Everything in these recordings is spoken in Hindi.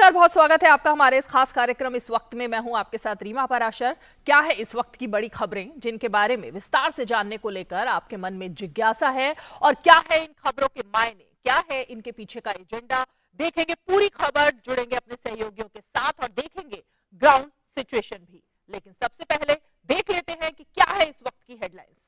नमस्कार, बहुत स्वागत है आपका हमारे इस खास कार्यक्रम इस वक्त में। मैं हूं आपके साथ रीमा पराशर। क्या है इस वक्त की बड़ी खबरें जिनके बारे में विस्तार से जानने को लेकर आपके मन में जिज्ञासा है, और क्या है इन खबरों के मायने, क्या है इनके पीछे का एजेंडा, देखेंगे पूरी खबर, जुड़ेंगे अपने सहयोगियों के साथ और देखेंगे ग्राउंड सिचुएशन भी। लेकिन सबसे पहले देख लेते हैं कि क्या है इस वक्त की हेडलाइंस।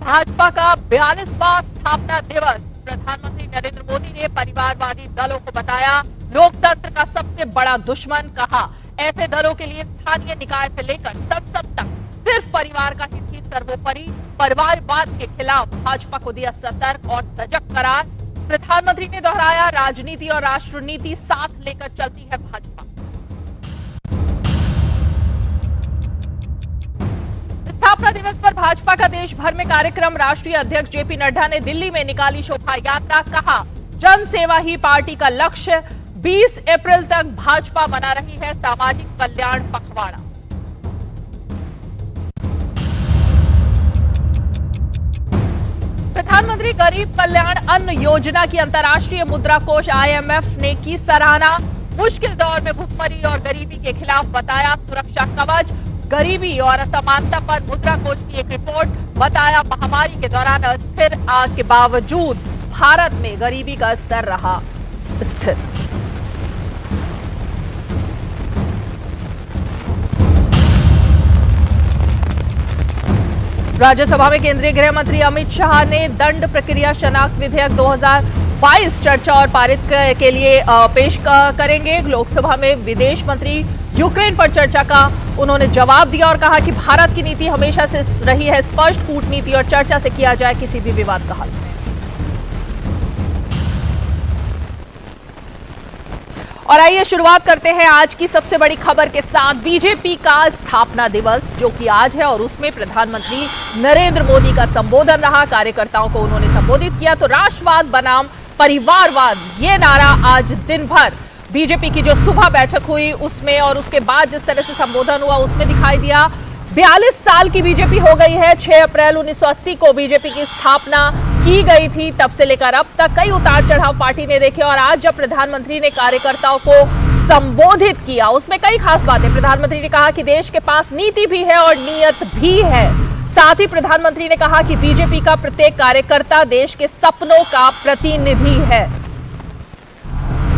भाजपा का 42वां स्थापना दिवस। प्रधानमंत्री नरेंद्र मोदी ने परिवारवादी दलों को बताया लोकतंत्र का सबसे बड़ा दुश्मन। कहा ऐसे दलों के लिए स्थानीय निकाय से लेकर संसद तक सिर्फ परिवार का हित ही सर्वोपरि। परिवारवाद के खिलाफ भाजपा को दिया सतर्क और सजग करार। प्रधानमंत्री ने दोहराया राजनीति और राष्ट्र नीति साथ लेकर चलती है भाजपा। स्थापना दिवस पर भाजपा का देश भर में कार्यक्रम। राष्ट्रीय अध्यक्ष जेपी नड्डा ने दिल्ली में निकाली शोभा यात्रा। कहा जन सेवा ही पार्टी का लक्ष्य। 20 अप्रैल तक भाजपा मना रही है सामाजिक कल्याण पखवाड़ा। प्रधानमंत्री गरीब कल्याण अन्न योजना की अंतर्राष्ट्रीय मुद्रा कोष IMF ने की सराहना। मुश्किल दौर में भुखमरी और गरीबी के खिलाफ बताया सुरक्षा कवच। गरीबी और असमानता पर मुद्रा कोष की एक रिपोर्ट। बताया महामारी के दौरान अस्थिर के बावजूद भारत में गरीबी का स्तर रहा स्थिर। राज्यसभा में केंद्रीय गृह मंत्री अमित शाह ने दंड प्रक्रिया शनाख्त विधेयक 2022 चर्चा और पारित के लिए पेश करेंगे। लोकसभा में विदेश मंत्री यूक्रेन पर चर्चा का उन्होंने जवाब दिया और कहा कि भारत की नीति हमेशा से रही है स्पष्ट, कूटनीति और चर्चा से किया जाए किसी भी विवाद का हल। और आइए शुरुआत करते हैं आज की सबसे बड़ी खबर के साथ। बीजेपी का स्थापना दिवस जो कि आज है और उसमें प्रधानमंत्री नरेंद्र मोदी का संबोधन रहा। कार्यकर्ताओं को उन्होंने संबोधित किया तो राष्ट्रवाद बनाम परिवारवाद ये नारा आज दिन भर बीजेपी की जो सुबह बैठक हुई उसमें और उसके बाद जिस तरह से संबोधन हुआ उसमें दिखाई दिया। 42 साल की बीजेपी हो गई है। 6 अप्रैल 1980 को बीजेपी की स्थापना की गई थी। तब से लेकर अब तक कई उतार चढ़ाव पार्टी ने देखे और आज जब प्रधानमंत्री ने कार्यकर्ताओं को संबोधित किया उसमें कई खास बातें। प्रधानमंत्री ने कहा कि देश के पास नीति भी है और नीयत भी है। साथ ही प्रधानमंत्री ने कहा कि बीजेपी का प्रत्येक कार्यकर्ता देश के सपनों का प्रतिनिधि है।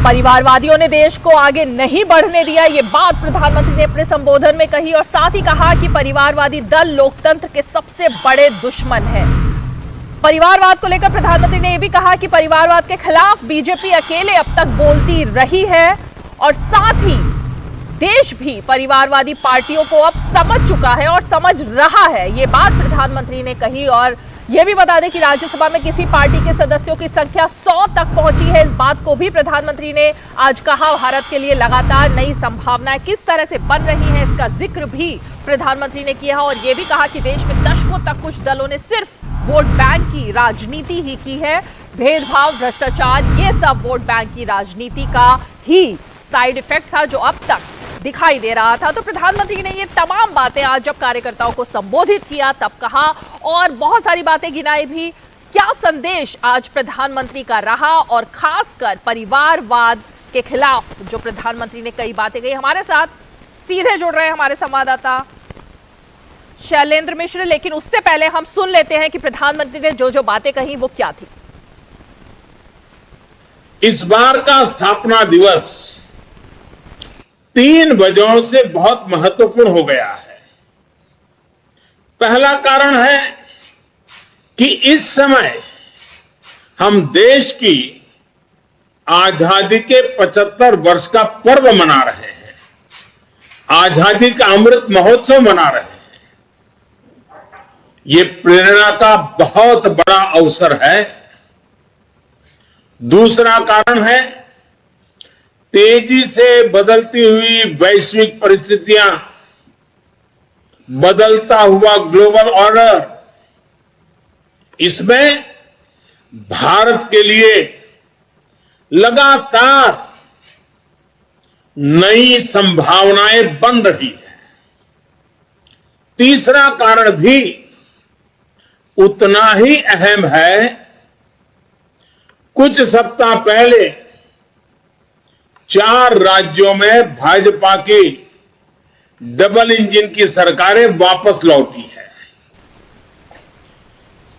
परिवारवादियों ने देश को आगे नहीं बढ़ने दिया, ये बात प्रधानमंत्री ने अपने संबोधन में कही और साथ ही कहा कि परिवारवादी दल लोकतंत्र के सबसे बड़े दुश्मन है। परिवारवाद को लेकर प्रधानमंत्री ने यह भी कहा कि परिवारवाद के खिलाफ बीजेपी अकेले अब तक बोलती रही है और साथ ही देश भी परिवारवादी पार्टियों को अब समझ चुका है और समझ रहा है। ये बात प्रधानमंत्री ने कही और यह भी बता दें कि राज्यसभा में किसी पार्टी के सदस्यों की संख्या 100 तक पहुंची है। इस बात को भी प्रधानमंत्री ने आज कहा। भारत के लिए लगातार नई संभावनाएं किस तरह से बन रही हैं इसका जिक्र भी प्रधानमंत्री ने किया और यह भी कहा कि देश में दशकों तक कुछ दलों ने सिर्फ वोट बैंक की राजनीति ही की है। भेदभाव, भ्रष्टाचार, ये सब वोट बैंक की राजनीति का ही साइड इफेक्ट था जो अब तक दिखाई दे रहा था। तो प्रधानमंत्री ने ये तमाम बातें आज जब कार्यकर्ताओं को संबोधित किया तब कहा और बहुत सारी बातें गिनाई भी। क्या संदेश आज प्रधानमंत्री का रहा और खासकर परिवारवाद के खिलाफ जो प्रधानमंत्री ने कई बातें कही। हमारे साथ सीधे जुड़ रहे हैं हमारे संवाददाता शैलेंद्र मिश्र, लेकिन उससे पहले हम सुन लेते हैं कि प्रधानमंत्री ने जो जो बातें कही वो क्या थी। इस बार का स्थापना दिवस 3 वजहों से बहुत महत्वपूर्ण हो गया है। पहला कारण है कि इस समय हम देश की आजादी के 75 वर्ष का पर्व मना रहे हैं, आजादी का अमृत महोत्सव मना रहे हैं। ये प्रेरणा का बहुत बड़ा अवसर है। दूसरा कारण है तेजी से बदलती हुई वैश्विक परिस्थितियां, बदलता हुआ ग्लोबल ऑर्डर, इसमें भारत के लिए लगातार नई संभावनाएं बन रही है। तीसरा कारण भी उतना ही अहम है कुछ सप्ताह पहले 4 राज्यों में भाजपा की डबल इंजन की सरकारें वापस लौटी है।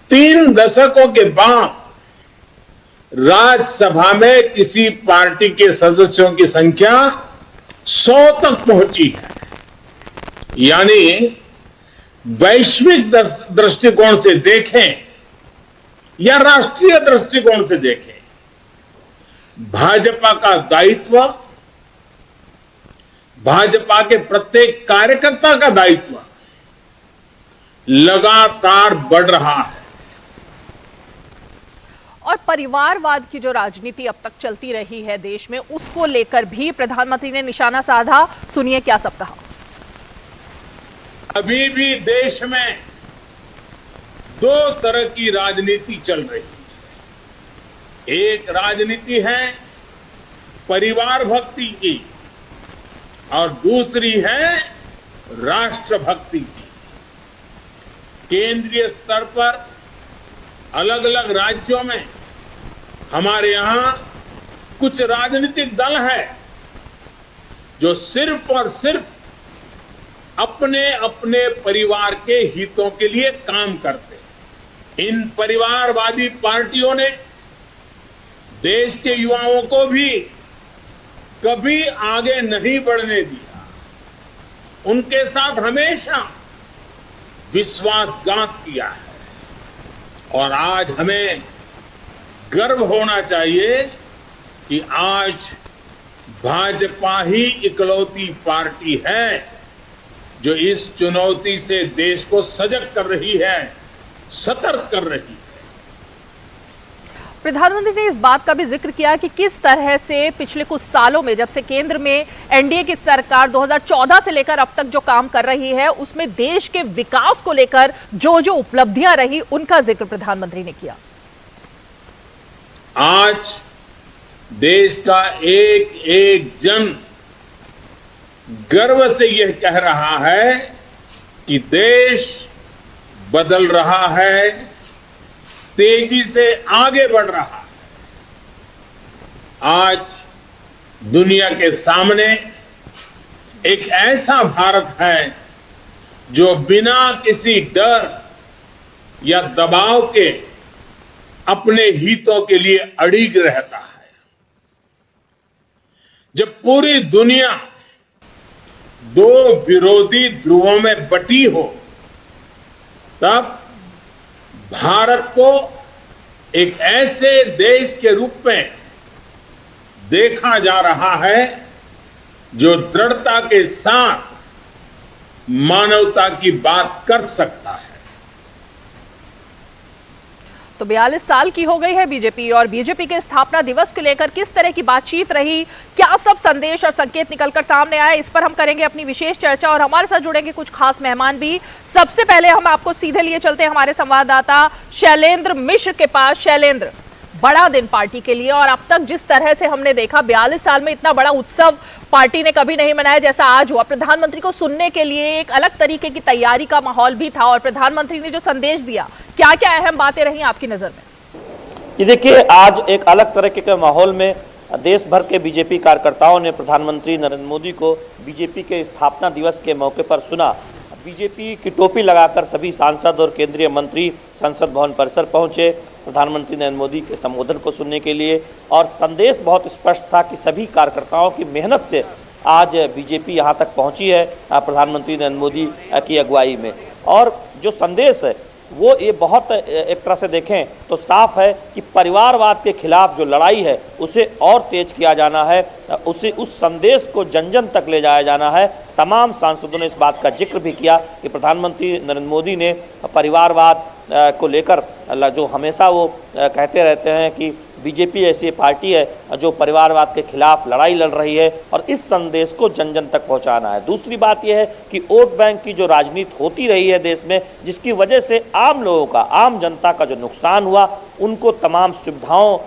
3 दशकों के बाद राज्यसभा में किसी पार्टी के सदस्यों की संख्या 100 तक पहुंची है। यानी वैश्विक दृष्टिकोण से देखें या राष्ट्रीय दृष्टिकोण से देखें, भाजपा का दायित्व, भाजपा के प्रत्येक कार्यकर्ता का दायित्व लगातार बढ़ रहा है। और परिवारवाद की जो राजनीति अब तक चलती रही है देश में, उसको लेकर भी प्रधानमंत्री ने निशाना साधा। सुनिए क्या सब कहा। अभी भी देश में 2 तरह की राजनीति चल रही है। एक राजनीति है परिवार भक्ति की और दूसरी है राष्ट्र भक्ति की। केंद्रीय स्तर पर अलग अलग राज्यों में हमारे यहां कुछ राजनीतिक दल है जो सिर्फ और सिर्फ अपने अपने परिवार के हितों के लिए काम करते हैं। इन परिवारवादी पार्टियों ने देश के युवाओं को भी कभी आगे नहीं बढ़ने दिया। उनके साथ हमेशा विश्वासघात किया है। और आज हमें गर्व होना चाहिए कि आज भाजपा ही इकलौती पार्टी है जो इस चुनौती से देश को सजग कर रही है, सतर्क कर रही है। प्रधानमंत्री ने इस बात का भी जिक्र किया कि किस तरह से पिछले कुछ सालों में, जब से केंद्र में एनडीए की सरकार 2014 से लेकर अब तक जो काम कर रही है, उसमें देश के विकास को लेकर जो जो उपलब्धियां रही, उनका जिक्र प्रधानमंत्री ने किया। आज देश का एक एक जन गर्व से यह कह रहा है कि देश बदल रहा है, तेजी से आगे बढ़ रहा है। आज दुनिया के सामने एक ऐसा भारत है जो बिना किसी डर या दबाव के अपने हितों के लिए अड़िग रहता है। जब पूरी दुनिया 2 विरोधी ध्रुवों में बटी हो, तब भारत को एक ऐसे देश के रूप में देखा जा रहा है जो दृढ़ता के साथ मानवता की बात कर सकता है। तो 42 साल की हो गई है बीजेपी, और बीजेपी के स्थापना दिवस को लेकर किस तरह की बातचीत रही, क्या सब संदेश और संकेत निकलकर सामने आए, इस पर हम करेंगे अपनी विशेष चर्चा। और हमारे साथ जुड़ेंगे कुछ खास मेहमान भी। सबसे पहले हम आपको सीधे लिए चलते हैं हमारे संवाददाता शैलेंद्र मिश्र के पास। शैलेंद्र, बड़ा दिन पार्टी के लिए, और अब तक जिस तरह से हमने देखा 42 साल में इतना बड़ा उत्सव पार्टी ने कभी नहीं मनाया जैसा आज हुआ। प्रधानमंत्री को सुनने के लिए एक अलग तरीके की तैयारी का माहौल भी था, और प्रधानमंत्री ने जो संदेश दिया, क्या क्या अहम बातें रही आपकी नजर में? ये देखिए, आज एक अलग तरीके के माहौल में देश भर के बीजेपी कार्यकर्ताओं ने प्रधानमंत्री नरेंद्र मोदी को बीजेपी के स्थापना दिवस के मौके पर सुना। बीजेपी की टोपी लगाकर सभी सांसद और केंद्रीय मंत्री संसद भवन परिसर पहुंचे प्रधानमंत्री नरेंद्र मोदी के संबोधन को सुनने के लिए, और संदेश बहुत स्पष्ट था कि सभी कार्यकर्ताओं की मेहनत से आज बीजेपी यहां तक पहुंची है प्रधानमंत्री नरेंद्र मोदी की अगुवाई में। और जो संदेश है वो ये बहुत एक तरह से देखें तो साफ है कि परिवारवाद के खिलाफ जो लड़ाई है उसे और तेज किया जाना है, उसे उस संदेश को जन जन तक ले जाया जाना है। तमाम सांसदों ने इस बात का जिक्र भी किया कि प्रधानमंत्री नरेंद्र मोदी ने परिवारवाद को लेकर जो हमेशा वो कहते रहते हैं कि बीजेपी ऐसी पार्टी है जो परिवारवाद के खिलाफ लड़ाई लड़ रही है, और इस संदेश को जन जन तक पहुंचाना है। दूसरी बात यह है कि वोट बैंक की जो राजनीति होती रही है देश में, जिसकी वजह से आम लोगों का, आम जनता का जो नुकसान हुआ, उनको तमाम सुविधाओं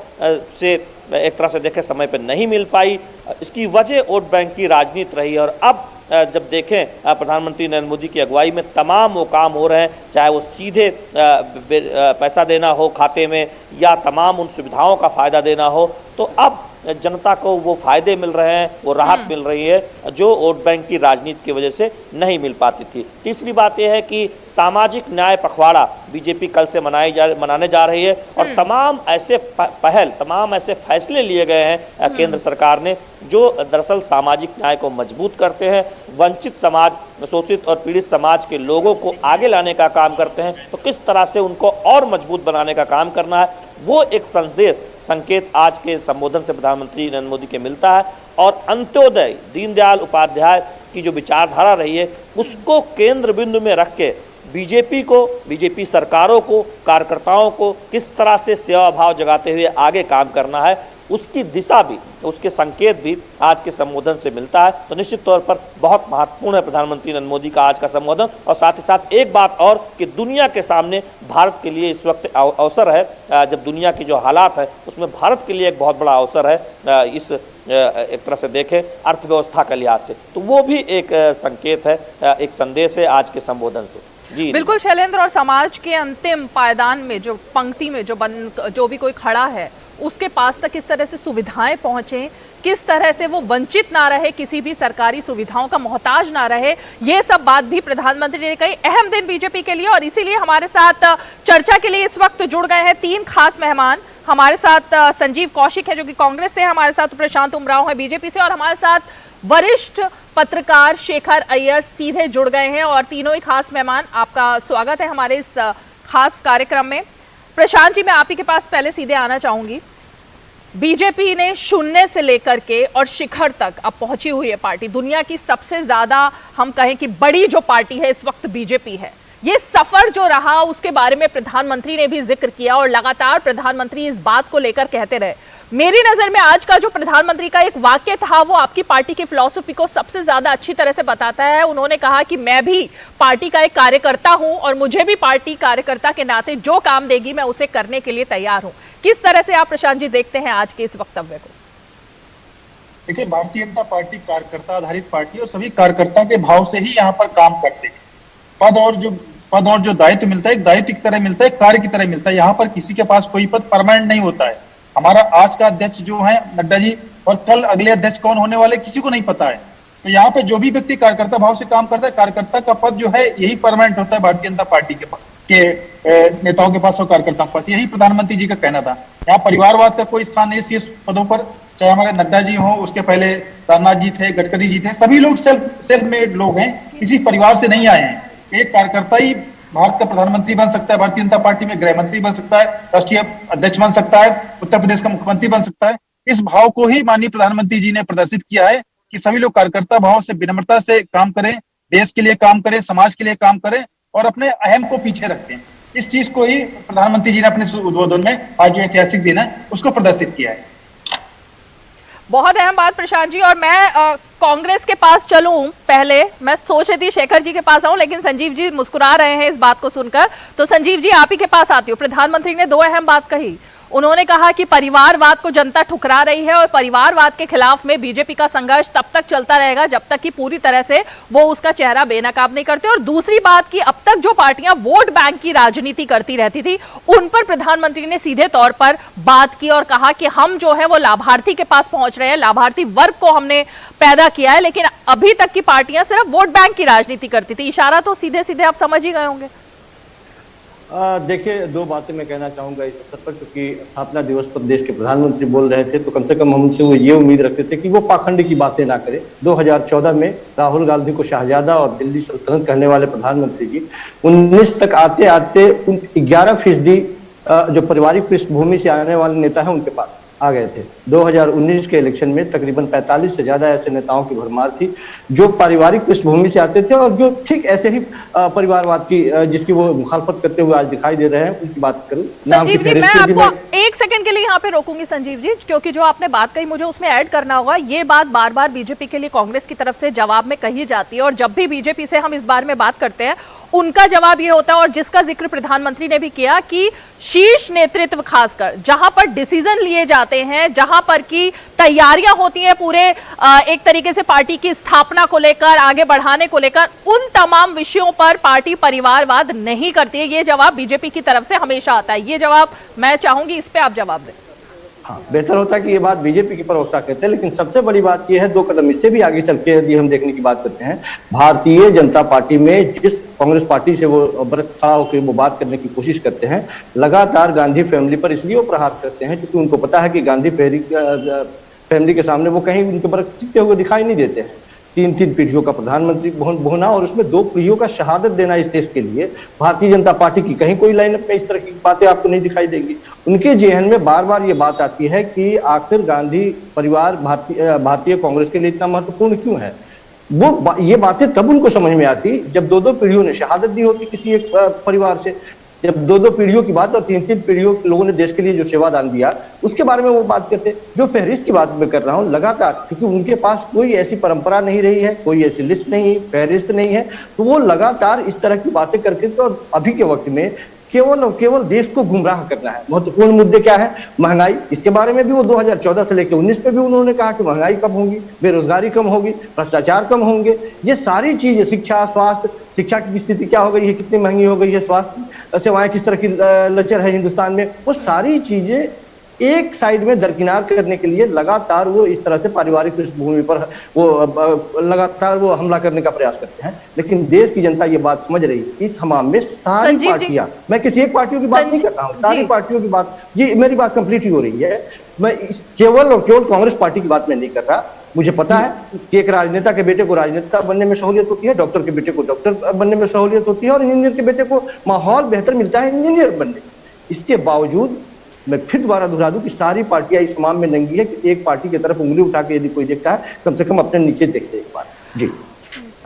से एक तरह से देखें समय पर नहीं मिल पाई, इसकी वजह वोट बैंक की राजनीति रही है। और अब जब देखें प्रधानमंत्री नरेंद्र मोदी की अगुवाई में तमाम वो काम हो रहे हैं, चाहे वो सीधे पैसा देना हो खाते में या तमाम उन सुविधाओं का फायदा देना हो, तो अब जनता को वो फायदे मिल रहे हैं, वो राहत मिल रही है जो वोट बैंक की राजनीति की वजह से नहीं मिल पाती थी। तीसरी बात यह है कि सामाजिक न्याय पखवाड़ा बीजेपी कल से मनाने जा रही है और तमाम ऐसे पहल, तमाम ऐसे फैसले लिए गए हैं केंद्र सरकार ने जो दरअसल सामाजिक न्याय को मजबूत करते हैं, वंचित समाज, शोषित और पीड़ित समाज के लोगों को आगे लाने का काम करते हैं। तो किस तरह से उनको और मजबूत बनाने का काम करना है, वो एक संकेत आज के संबोधन से प्रधानमंत्री नरेंद्र मोदी के मिलता है। और अंत्योदय दीनदयाल उपाध्याय की जो विचारधारा रही है उसको केंद्र बिंदु में रख के बीजेपी को, बीजेपी सरकारों को, कार्यकर्ताओं को किस तरह से सेवा भाव जगाते हुए आगे काम करना है, उसकी दिशा भी, उसके संकेत भी आज के संबोधन से मिलता है। तो निश्चित तौर पर बहुत महत्वपूर्ण है प्रधानमंत्री नरेंद्र मोदी का आज का संबोधन। और साथ ही साथ एक बात और कि दुनिया के सामने भारत के लिए इस वक्त अवसर है, जब दुनिया की जो हालात है उसमें भारत के लिए एक बहुत बड़ा अवसर है, इस एक तरह से देखें अर्थव्यवस्था के लिहाज से, तो वो भी एक संकेत है, एक संदेश है आज के संबोधन से। जी बिल्कुल शैलेंद्र, और समाज के अंतिम पायदान में जो पंक्ति में जो भी कोई खड़ा है उसके पास तक किस तरह से सुविधाएं पहुंचे, किस तरह से वो वंचित ना रहे, किसी भी सरकारी सुविधाओं का मोहताज ना रहे, ये सब बात भी प्रधानमंत्री ने कही। अहम दिन बीजेपी के लिए, और इसीलिए हमारे साथ चर्चा के लिए इस वक्त जुड़ गए हैं तीन खास मेहमान। हमारे साथ संजीव कौशिक है जो कि कांग्रेस से, हमारे साथ प्रशांत उमराव है बीजेपी से, और हमारे साथ वरिष्ठ पत्रकार शेखर अय्यर सीधे जुड़ गए हैं। और तीनों ही खास मेहमान, आपका स्वागत है हमारे इस खास कार्यक्रम में। प्रशांत जी, मैं आप ही के पास पहले सीधे आना चाहूंगी। बीजेपी ने शून्य से लेकर के और शिखर तक अब पहुंची हुई है पार्टी। दुनिया की सबसे ज्यादा हम कहें कि बड़ी जो पार्टी है इस वक्त बीजेपी है। ये सफर जो रहा उसके बारे में प्रधानमंत्री ने भी जिक्र किया और लगातार प्रधानमंत्री इस बात को लेकर कहते रहे। मेरी नजर में आज का जो प्रधानमंत्री का एक वाक्य था वो आपकी पार्टी की फिलॉसफी को सबसे ज्यादा अच्छी तरह से बताता है। उन्होंने कहा कि मैं भी पार्टी का एक कार्यकर्ता हूं और मुझे भी पार्टी कार्यकर्ता के नाते जो काम देगी मैं उसे करने के लिए तैयार हूं। किस तरह से आप प्रशांत जी देखते हैं आज के इस वक्तव्य को? देखिए, भारतीय जनता पार्टी कार्यकर्ता आधारित पार्टी और सभी कार्यकर्ता के भाव से ही यहाँ पर काम करते हैं। पद और जो दायित्व मिलता है एक दायित्व की तरह मिलता है, कार्य की तरह मिलता है। यहाँ पर किसी के पास कोई पद परमानेंट नहीं होता है। हमारा आज का अध्यक्ष जो है नड्डा जी, और कल अगले अध्यक्ष कौन होने वाले किसी को नहीं पता है। तो यहाँ पे जो भी व्यक्ति कार्यकर्ता भाव से काम करता है, कार्यकर्ता का पद जो है यही परमानेंट होता है भारतीय जनता पार्टी के नेताओं के पास और कार्यकर्ताओं के पास। यही प्रधानमंत्री जी का कहना था। यहाँ परिवारवाद का कोई स्थान नहीं शीर्ष पदों पर, चाहे हमारे नड्डा जी हो, उसके पहले राजनाथ जी थे, गडकरी जी थे, सभी लोग सेल्फ मेड लोग हैं, किसी परिवार से नहीं आए हैं। एक कार्यकर्ता ही भारत का प्रधानमंत्री बन सकता है, भारतीय जनता पार्टी में गृह मंत्री बन सकता है, राष्ट्रीय अध्यक्ष बन सकता है, उत्तर प्रदेश का मुख्यमंत्री बन सकता है। इस भाव को ही माननीय प्रधानमंत्री जी ने प्रदर्शित किया है कि सभी लोग कार्यकर्ता भाव से विनम्रता से काम करें, देश के लिए काम करें, समाज के लिए काम करें और अपने अहम को पीछे रखें। इस चीज को ही प्रधानमंत्री जी ने अपने उद्बोधन में आज जो ऐतिहासिक दिन है उसको प्रदर्शित किया है। बहुत अहम बात प्रशांत जी। और मैं कांग्रेस के पास चलूं, पहले मैं सोच रही थी शेखर जी के पास आऊं, लेकिन संजीव जी मुस्कुरा रहे हैं इस बात को सुनकर, तो संजीव जी आप ही के पास आती हूँ। प्रधानमंत्री ने दो अहम बात कही। उन्होंने कहा कि परिवारवाद को जनता ठुकरा रही है और परिवारवाद के खिलाफ में बीजेपी का संघर्ष तब तक चलता रहेगा जब तक कि पूरी तरह से वो उसका चेहरा बेनकाब नहीं करते। और दूसरी बात कि अब तक जो पार्टियां वोट बैंक की राजनीति करती रहती थी उन पर प्रधानमंत्री ने सीधे तौर पर बात की और कहा कि हम जो है वो लाभार्थी के पास पहुंच रहे हैं, लाभार्थी वर्ग को हमने पैदा किया है, लेकिन अभी तक की पार्टियां सिर्फ वोट बैंक की राजनीति करती थी। इशारा तो सीधे सीधे आप समझ ही गए होंगे। देखिए, दो बातें मैं कहना चाहूंगा इस अवसर पर। चूंकि स्थापना दिवस पर देश के प्रधानमंत्री बोल रहे थे तो कम से कम हम उनसे वो ये उम्मीद रखते थे कि वो पाखंड की बातें ना करें। 2014 में राहुल गांधी को शाहजादा और दिल्ली सल्तनत कहने वाले प्रधानमंत्री जी 19 तक आते आते 11% जो पारिवारिक पृष्ठभूमि से आने वाले नेता हैं उनके पास आ गए थे। 2019 के इलेक्शन में तकरीबन 45 से ज्यादा ऐसे नेताओं की भरमार थी जो पारिवारिक पृष्ठभूमि से आते थे और जो ठीक ऐसे ही परिवारवाद की जिसकी वो मुखालफत करते हुए आज दिखाई दे रहे हैं, उनकी बात करूं। संजीव जी, मैं आपको एक सेकंड के लिए यहाँ पे रोकूंगी संजीव जी, क्योंकि जो आपने बात कही मुझे उसमें ऐड करना होगा। ये बात बार बार बीजेपी के लिए कांग्रेस की तरफ से जवाब में कही जाती है और जब भी बीजेपी से हम इस बारे में बात करते हैं उनका जवाब ये होता है, और जिसका जिक्र प्रधानमंत्री ने भी किया, कि शीर्ष नेतृत्व खासकर जहां पर डिसीजन लिए जाते हैं, जहां पर की तैयारियां होती हैं पूरे एक तरीके से पार्टी की स्थापना को लेकर, आगे बढ़ाने को लेकर, उन तमाम विषयों पर पार्टी परिवारवाद नहीं करती है। ये जवाब बीजेपी की तरफ से हमेशा आता है। ये जवाब मैं चाहूंगी, इस पे आप जवाब दें। हाँ, बेहतर होता है कि ये बात बीजेपी की प्रवक्ता कहते हैं, लेकिन सबसे बड़ी बात ये है, 2 कदम इससे भी आगे चल के यदि हम देखने की बात करते हैं, भारतीय जनता पार्टी में जिस कांग्रेस पार्टी से वो बरखा होकर वो बात करने की कोशिश करते हैं, लगातार गांधी फैमिली पर इसलिए वो प्रहार करते हैं क्योंकि उनको पता है कि गांधी फैमिली के सामने वो कहीं उनके बरख टिकते हुए दिखाई नहीं देते हैं। 3 पीढ़ियों का प्रधानमंत्री होना और उसमें 2 पीढ़ियों का शहादत देना इस देश के लिए, भारतीय जनता पार्टी की कहीं कोई लाइनअप में इस तरह की बातें आपको नहीं दिखाई देंगी। उनके जेहन में बार बार ये बात आती है कि आखिर गांधी परिवार भारतीय कांग्रेस के लिए इतना महत्वपूर्ण क्यों है। ये बातें तब उनको समझ में आती जब 2 पीढ़ियों ने शहादत दी होती किसी एक परिवार से, जब 2 पीढ़ियों की बात और 3 पीढ़ियों के लोगों ने देश के लिए जो सेवादान दिया उसके बारे में वो बात करते। जो फहरिस्त की बात मैं कर रहा हूँ, लगातार क्योंकि उनके पास कोई ऐसी परंपरा नहीं रही है, कोई ऐसी लिस्ट नहीं, फहरिस्त नहीं है, तो वो लगातार इस तरह की बातें करके, तो अभी के वक्त में केवल और केवल देश को गुमराह करना है। महत्वपूर्ण मुद्दे क्या है? महंगाई, इसके बारे में भी वो 2014 से लेकर 19 में भी उन्होंने कहा कि महंगाई कम होगी, बेरोजगारी कम होगी, भ्रष्टाचार कम होंगे, ये सारी चीजें, शिक्षा, स्वास्थ्य, शिक्षा की स्थिति क्या हो गई है, कितनी महंगी हो गई है, स्वास्थ्य सेवाएं किस तरह की लचर है हिंदुस्तान में, वो सारी चीजें एक साइड में दरकिनार करने के लिए लगातार वो इस तरह से पारिवारिक पृष्ठभूमि पर वो लगातार वो हमला करने का प्रयास करते हैं। लेकिन देश की जनता ये बात समझ रही है, इस हमाम में सारी पार्टियां, मैं किसी एक पार्टियों की बात नहीं कर रहा हूँ, सारी पार्टियों की बात, जी मेरी बात कंप्लीट ही हो रही है। मैं केवल और केवल कांग्रेस पार्टी की बात मैं नहीं कर रहा। मुझे पता है कि एक राजनेता के बेटे को राजनेता बनने में सहूलियत होती है, डॉक्टर के बेटे को डॉक्टर बनने में सहूलियत होती है, और इंजीनियर के बेटे को माहौल बेहतर मिलता है इंजीनियर बनने। इसके बावजूद मैं फिर दोबारा दोहरा दूं कि सारी पार्टियां इस मामले में नंगी है। किसी एक पार्टी की तरफ उंगली उठा के यदि कोई देखता है, कम से कम अपने नीचे देखते एक बार। जी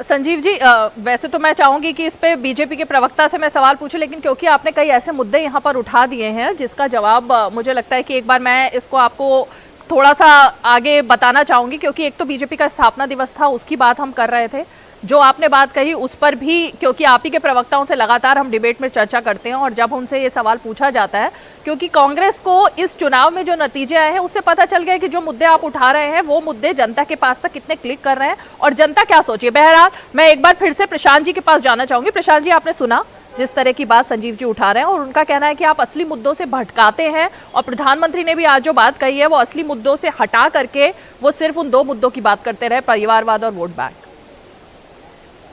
संजीव जी, वैसे तो मैं चाहूंगी कि इस पे बीजेपी के प्रवक्ता से मैं सवाल पूछूं, लेकिन क्योंकि आपने कई ऐसे मुद्दे यहाँ पर उठा दिए हैं जिसका जवाब मुझे लगता है कि एक बार मैं इसको आपको थोड़ा सा आगे बताना चाहूंगी, क्योंकि एक तो बीजेपी का स्थापना दिवस था, उसकी बात हम कर रहे थे। जो आपने बात कही उस पर भी, क्योंकि आप ही के प्रवक्ताओं से लगातार हम डिबेट में चर्चा करते हैं, और जब उनसे ये सवाल पूछा जाता है, क्योंकि कांग्रेस को इस चुनाव में जो नतीजे आए हैं उससे पता चल गया कि जो मुद्दे आप उठा रहे हैं वो मुद्दे जनता के पास तक कितने क्लिक कर रहे हैं और जनता क्या सोची है। बहरहाल मैं एक बार फिर से प्रशांत जी के पास जाना चाहूंगी। प्रशांत जी, आपने सुना जिस तरह की बात संजीव जी उठा रहे हैं, और उनका कहना है कि आप असली मुद्दों से भटकाते हैं, और प्रधानमंत्री ने भी आज जो बात कही है वो असली मुद्दों से हटा करके वो सिर्फ उन 2 मुद्दों की बात करते रहे, परिवारवाद और वोट बैंक।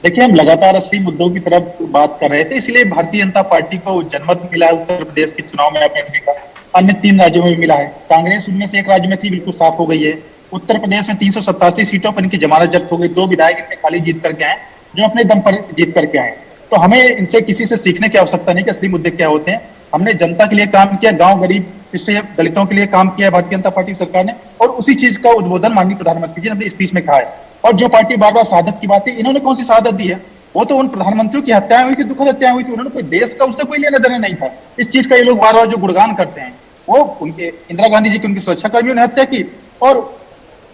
देखिए, हम लगातार असली मुद्दों की तरफ बात कर रहे थे, इसलिए भारतीय जनता पार्टी को जनमत मिला है उत्तर प्रदेश के चुनाव में। आपने देखा अन्य 3 राज्यों में भी मिला है। कांग्रेस उनमें से एक राज्य में थी, बिल्कुल साफ हो गई है। उत्तर प्रदेश में 387 सीटों पर इनकी जमानत जब्त हो गई। 2 विधायक इतने खाली जीत करके आए जो अपने दम पर जीत करके आए। तो हमें इनसे किसी से सीखने की आवश्यकता नहीं कि असली मुद्दे क्या होते हैं। हमने जनता के लिए काम किया, गांव गरीब पिछड़े दलितों के लिए काम किया भारतीय जनता पार्टी सरकार ने, और उसी चीज का उद्बोधन माननीय प्रधानमंत्री जी ने अपनी स्पीच में कहा है। और जो पार्टी बार बार शहादत की बात है, इन्होंने कौन सी शहादत दी है? वो तो उन प्रधानमंत्रियों की हत्याएं हुई थी, दुखद हत्याएं हुई थी। उन्होंने कोई देश का उससे कोई लेना देना नहीं था। इस चीज का ये लोग बार बार जो गुणगान करते हैं, वो उनके इंदिरा गांधी जी की, उनकी सुरक्षा कर्मियों ने हत्या की, और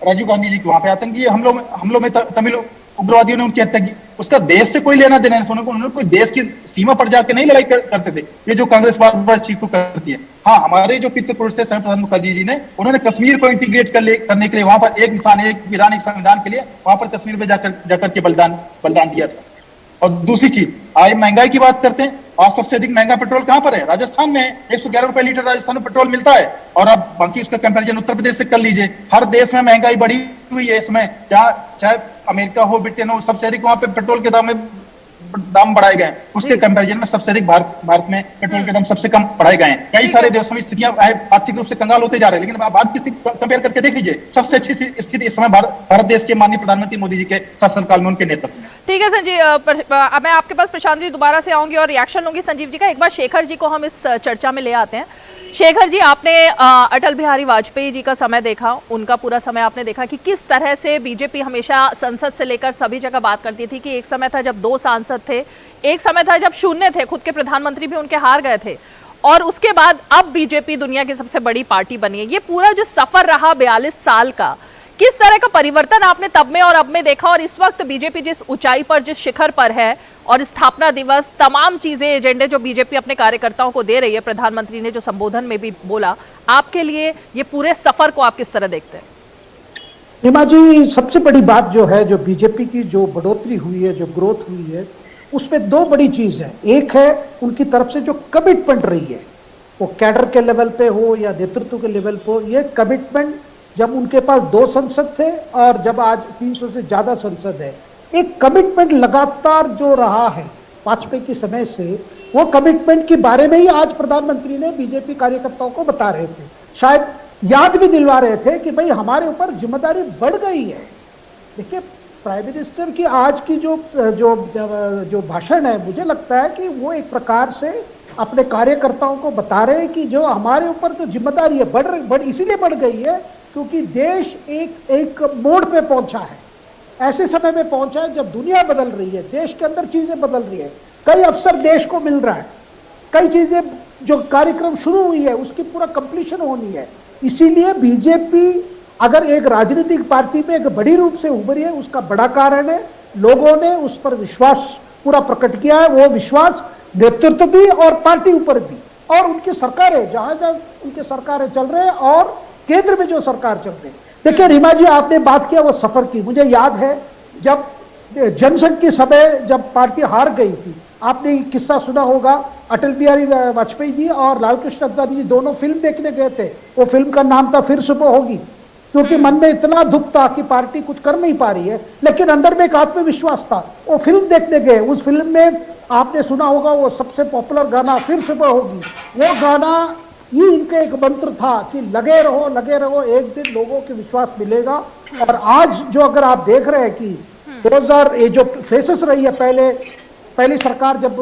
राजीव गांधी जी की वहां पे आतंकी हमलों में तमिल उग्रवादियों ने उनकी हत्या की। उसका देश से कोई लेना देना नहीं। उन्होंने कोई देश की सीमा पर जाके नहीं लड़ाई करते थे, ये जो कांग्रेस बार बार चीज को करती है। हाँ, हमारे जो पितृपुरुष थे प्रधान मुखर्जी जी ने, उन्होंने कश्मीर को इंटीग्रेट करने के लिए, वहां पर एक इंसान एक विधान एक संविधान के लिए वहां पर कश्मीर में जाकर के बलिदान दिया था। और दूसरी चीज, आज महंगाई की बात करते हैं। आज सबसे अधिक महंगा पेट्रोल कहां पर है? राजस्थान में है। 111 रुपए लीटर राजस्थान में पेट्रोल मिलता है, और अब बाकी उसका कंपैरिजन उत्तर प्रदेश से कर लीजिए। हर देश में महंगाई बढ़ी हुई है इसमें, चाहे अमेरिका हो, ब्रिटेन हो, सबसे अधिक वहां पे पेट्रोल के दाम बढ़ाए गए। उसके कंपैरिजन में सबसे अधिक भारत में पेट्रोल के दाम सबसे कम बढ़ाए गए हैं। कई सारे देशों में स्थितियां आर्थिक रूप से कंगाल होते जा रहे हैं, लेकिन भारत की स्थिति कंपेयर करके देख लीजिए, सबसे अच्छी स्थिति इस समय भारत देश के माननीय प्रधानमंत्री मोदी जी के शासनकाल में, उनके नेतृत्व में। ठीक है संजीव, मैं आपके पास प्रशांत जी दोबारा से आऊंगी और रिएक्शन लूंगी संजीव जी का। एक बार शेखर जी को हम इस चर्चा में ले आते हैं। शेखर जी, आपने अटल बिहारी वाजपेयी जी का समय देखा, उनका पूरा समय आपने देखा कि किस तरह से बीजेपी हमेशा संसद से लेकर सभी जगह बात करती थी कि एक समय था जब 2 सांसद थे, एक समय था जब 0 थे, खुद के प्रधानमंत्री भी उनके हार गए थे, और उसके बाद अब बीजेपी दुनिया की सबसे बड़ी पार्टी बनी है। ये पूरा जो सफर रहा 42 साल का, किस तरह का परिवर्तन आपने तब में और अब में देखा, और इस वक्त बीजेपी जिस ऊंचाई पर, जिस शिखर पर है, और स्थापना दिवस, तमाम चीजें, एजेंडे जो बीजेपी अपने कार्यकर्ताओं को दे रही है, प्रधानमंत्री ने जो संबोधन में भी बोला, आपके लिए ये पूरे सफर को आप किस तरह देखते हैं? रीमा जी, सबसे बड़ी बात जो है, जो बीजेपी की जो बढ़ोतरी हुई है, जो ग्रोथ हुई है, उसमें दो बड़ी चीज है। एक है उनकी तरफ से जो कमिटमेंट रही है, वो कैडर के लेवल पे हो या नेतृत्व के लेवल पे हो, ये कमिटमेंट जब उनके पास 2 संसद थे और जब आज 300 से ज्यादा संसद है, एक कमिटमेंट लगातार जो रहा है वाजपेयी के समय से, वो कमिटमेंट के बारे में ही आज प्रधानमंत्री ने बीजेपी कार्यकर्ताओं को बता रहे थे, शायद याद भी दिलवा रहे थे कि भाई हमारे ऊपर जिम्मेदारी बढ़ गई है। देखिए, प्राइम मिनिस्टर की आज की जो भाषण है, मुझे लगता है कि वो एक प्रकार से अपने कार्यकर्ताओं को बता रहे हैं कि जो हमारे ऊपर तो जिम्मेदारी है इसीलिए बढ़ गई है क्योंकि देश एक मोड़ पे पहुंचा है, ऐसे समय में पहुंचा है जब दुनिया बदल रही है, देश के अंदर चीजें बदल रही है, कई अवसर देश को मिल रहा है, कई चीजें जो कार्यक्रम शुरू हुई है उसकी पूरा कंप्लीशन होनी है। इसीलिए बीजेपी अगर एक राजनीतिक पार्टी में एक बड़ी रूप से उभरी है, उसका बड़ा कारण है लोगों ने उस पर विश्वास पूरा प्रकट किया है। वो विश्वास नेतृत्व भी और पार्टी ऊपर भी, और उनकी सरकारें जहां जहां उनके सरकारें चल रहे हैं और केंद्र में जो सरकार चल रही है। देखिए रीमा जी, आपने बात किया वो सफर की, मुझे याद है जब जनसंघ के समय जब पार्टी हार गई थी, आपने किस्सा सुना होगा, अटल बिहारी वाजपेयी जी और लाल कृष्ण अडवाणी जी दोनों फिल्म देखने गए थे। वो फिल्म का नाम था फिर सुबह होगी, क्योंकि मन में इतना दुख था कि पार्टी कुछ कर नहीं पा रही है, लेकिन अंदर में एक आत्मविश्वास था। वो फिल्म देखने गए, उस फिल्म में आपने सुना होगा वो सबसे पॉपुलर गाना फिर सुबह होगी, वो गाना ये इनका एक मंत्र था कि लगे रहो, एक दिन लोगों के विश्वास मिलेगा। और आज जो अगर आप देख रहे हैं कि 2000 ये जो फेसेस रही है, पहली सरकार जब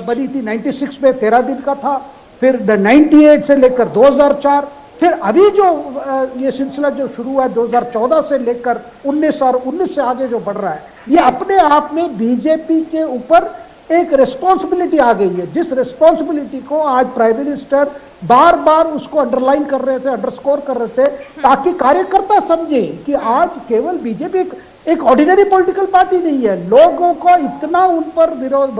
बनी थी 96 में 13 दिन का था, फिर 98 से लेकर 2004, फिर अभी जो ये सिलसिला जो शुरू हुआ है 2014 से लेकर 19 और 19 से आगे जो बढ़ रहा है, ये अपने आप में बीजेपी के ऊपर एक रिस्पॉन्सिबिलिटी आ गई है, जिस रिस्पॉन्सिबिलिटी को आज प्राइम मिनिस्टर बार बार उसको अंडरलाइन कर रहे थे, अंडरस्कोर कर रहे थे, ताकि कार्यकर्ता समझे कि आज केवल बीजेपी एक ऑर्डिनरी पॉलिटिकल पार्टी नहीं है। लोगों को इतना उन पर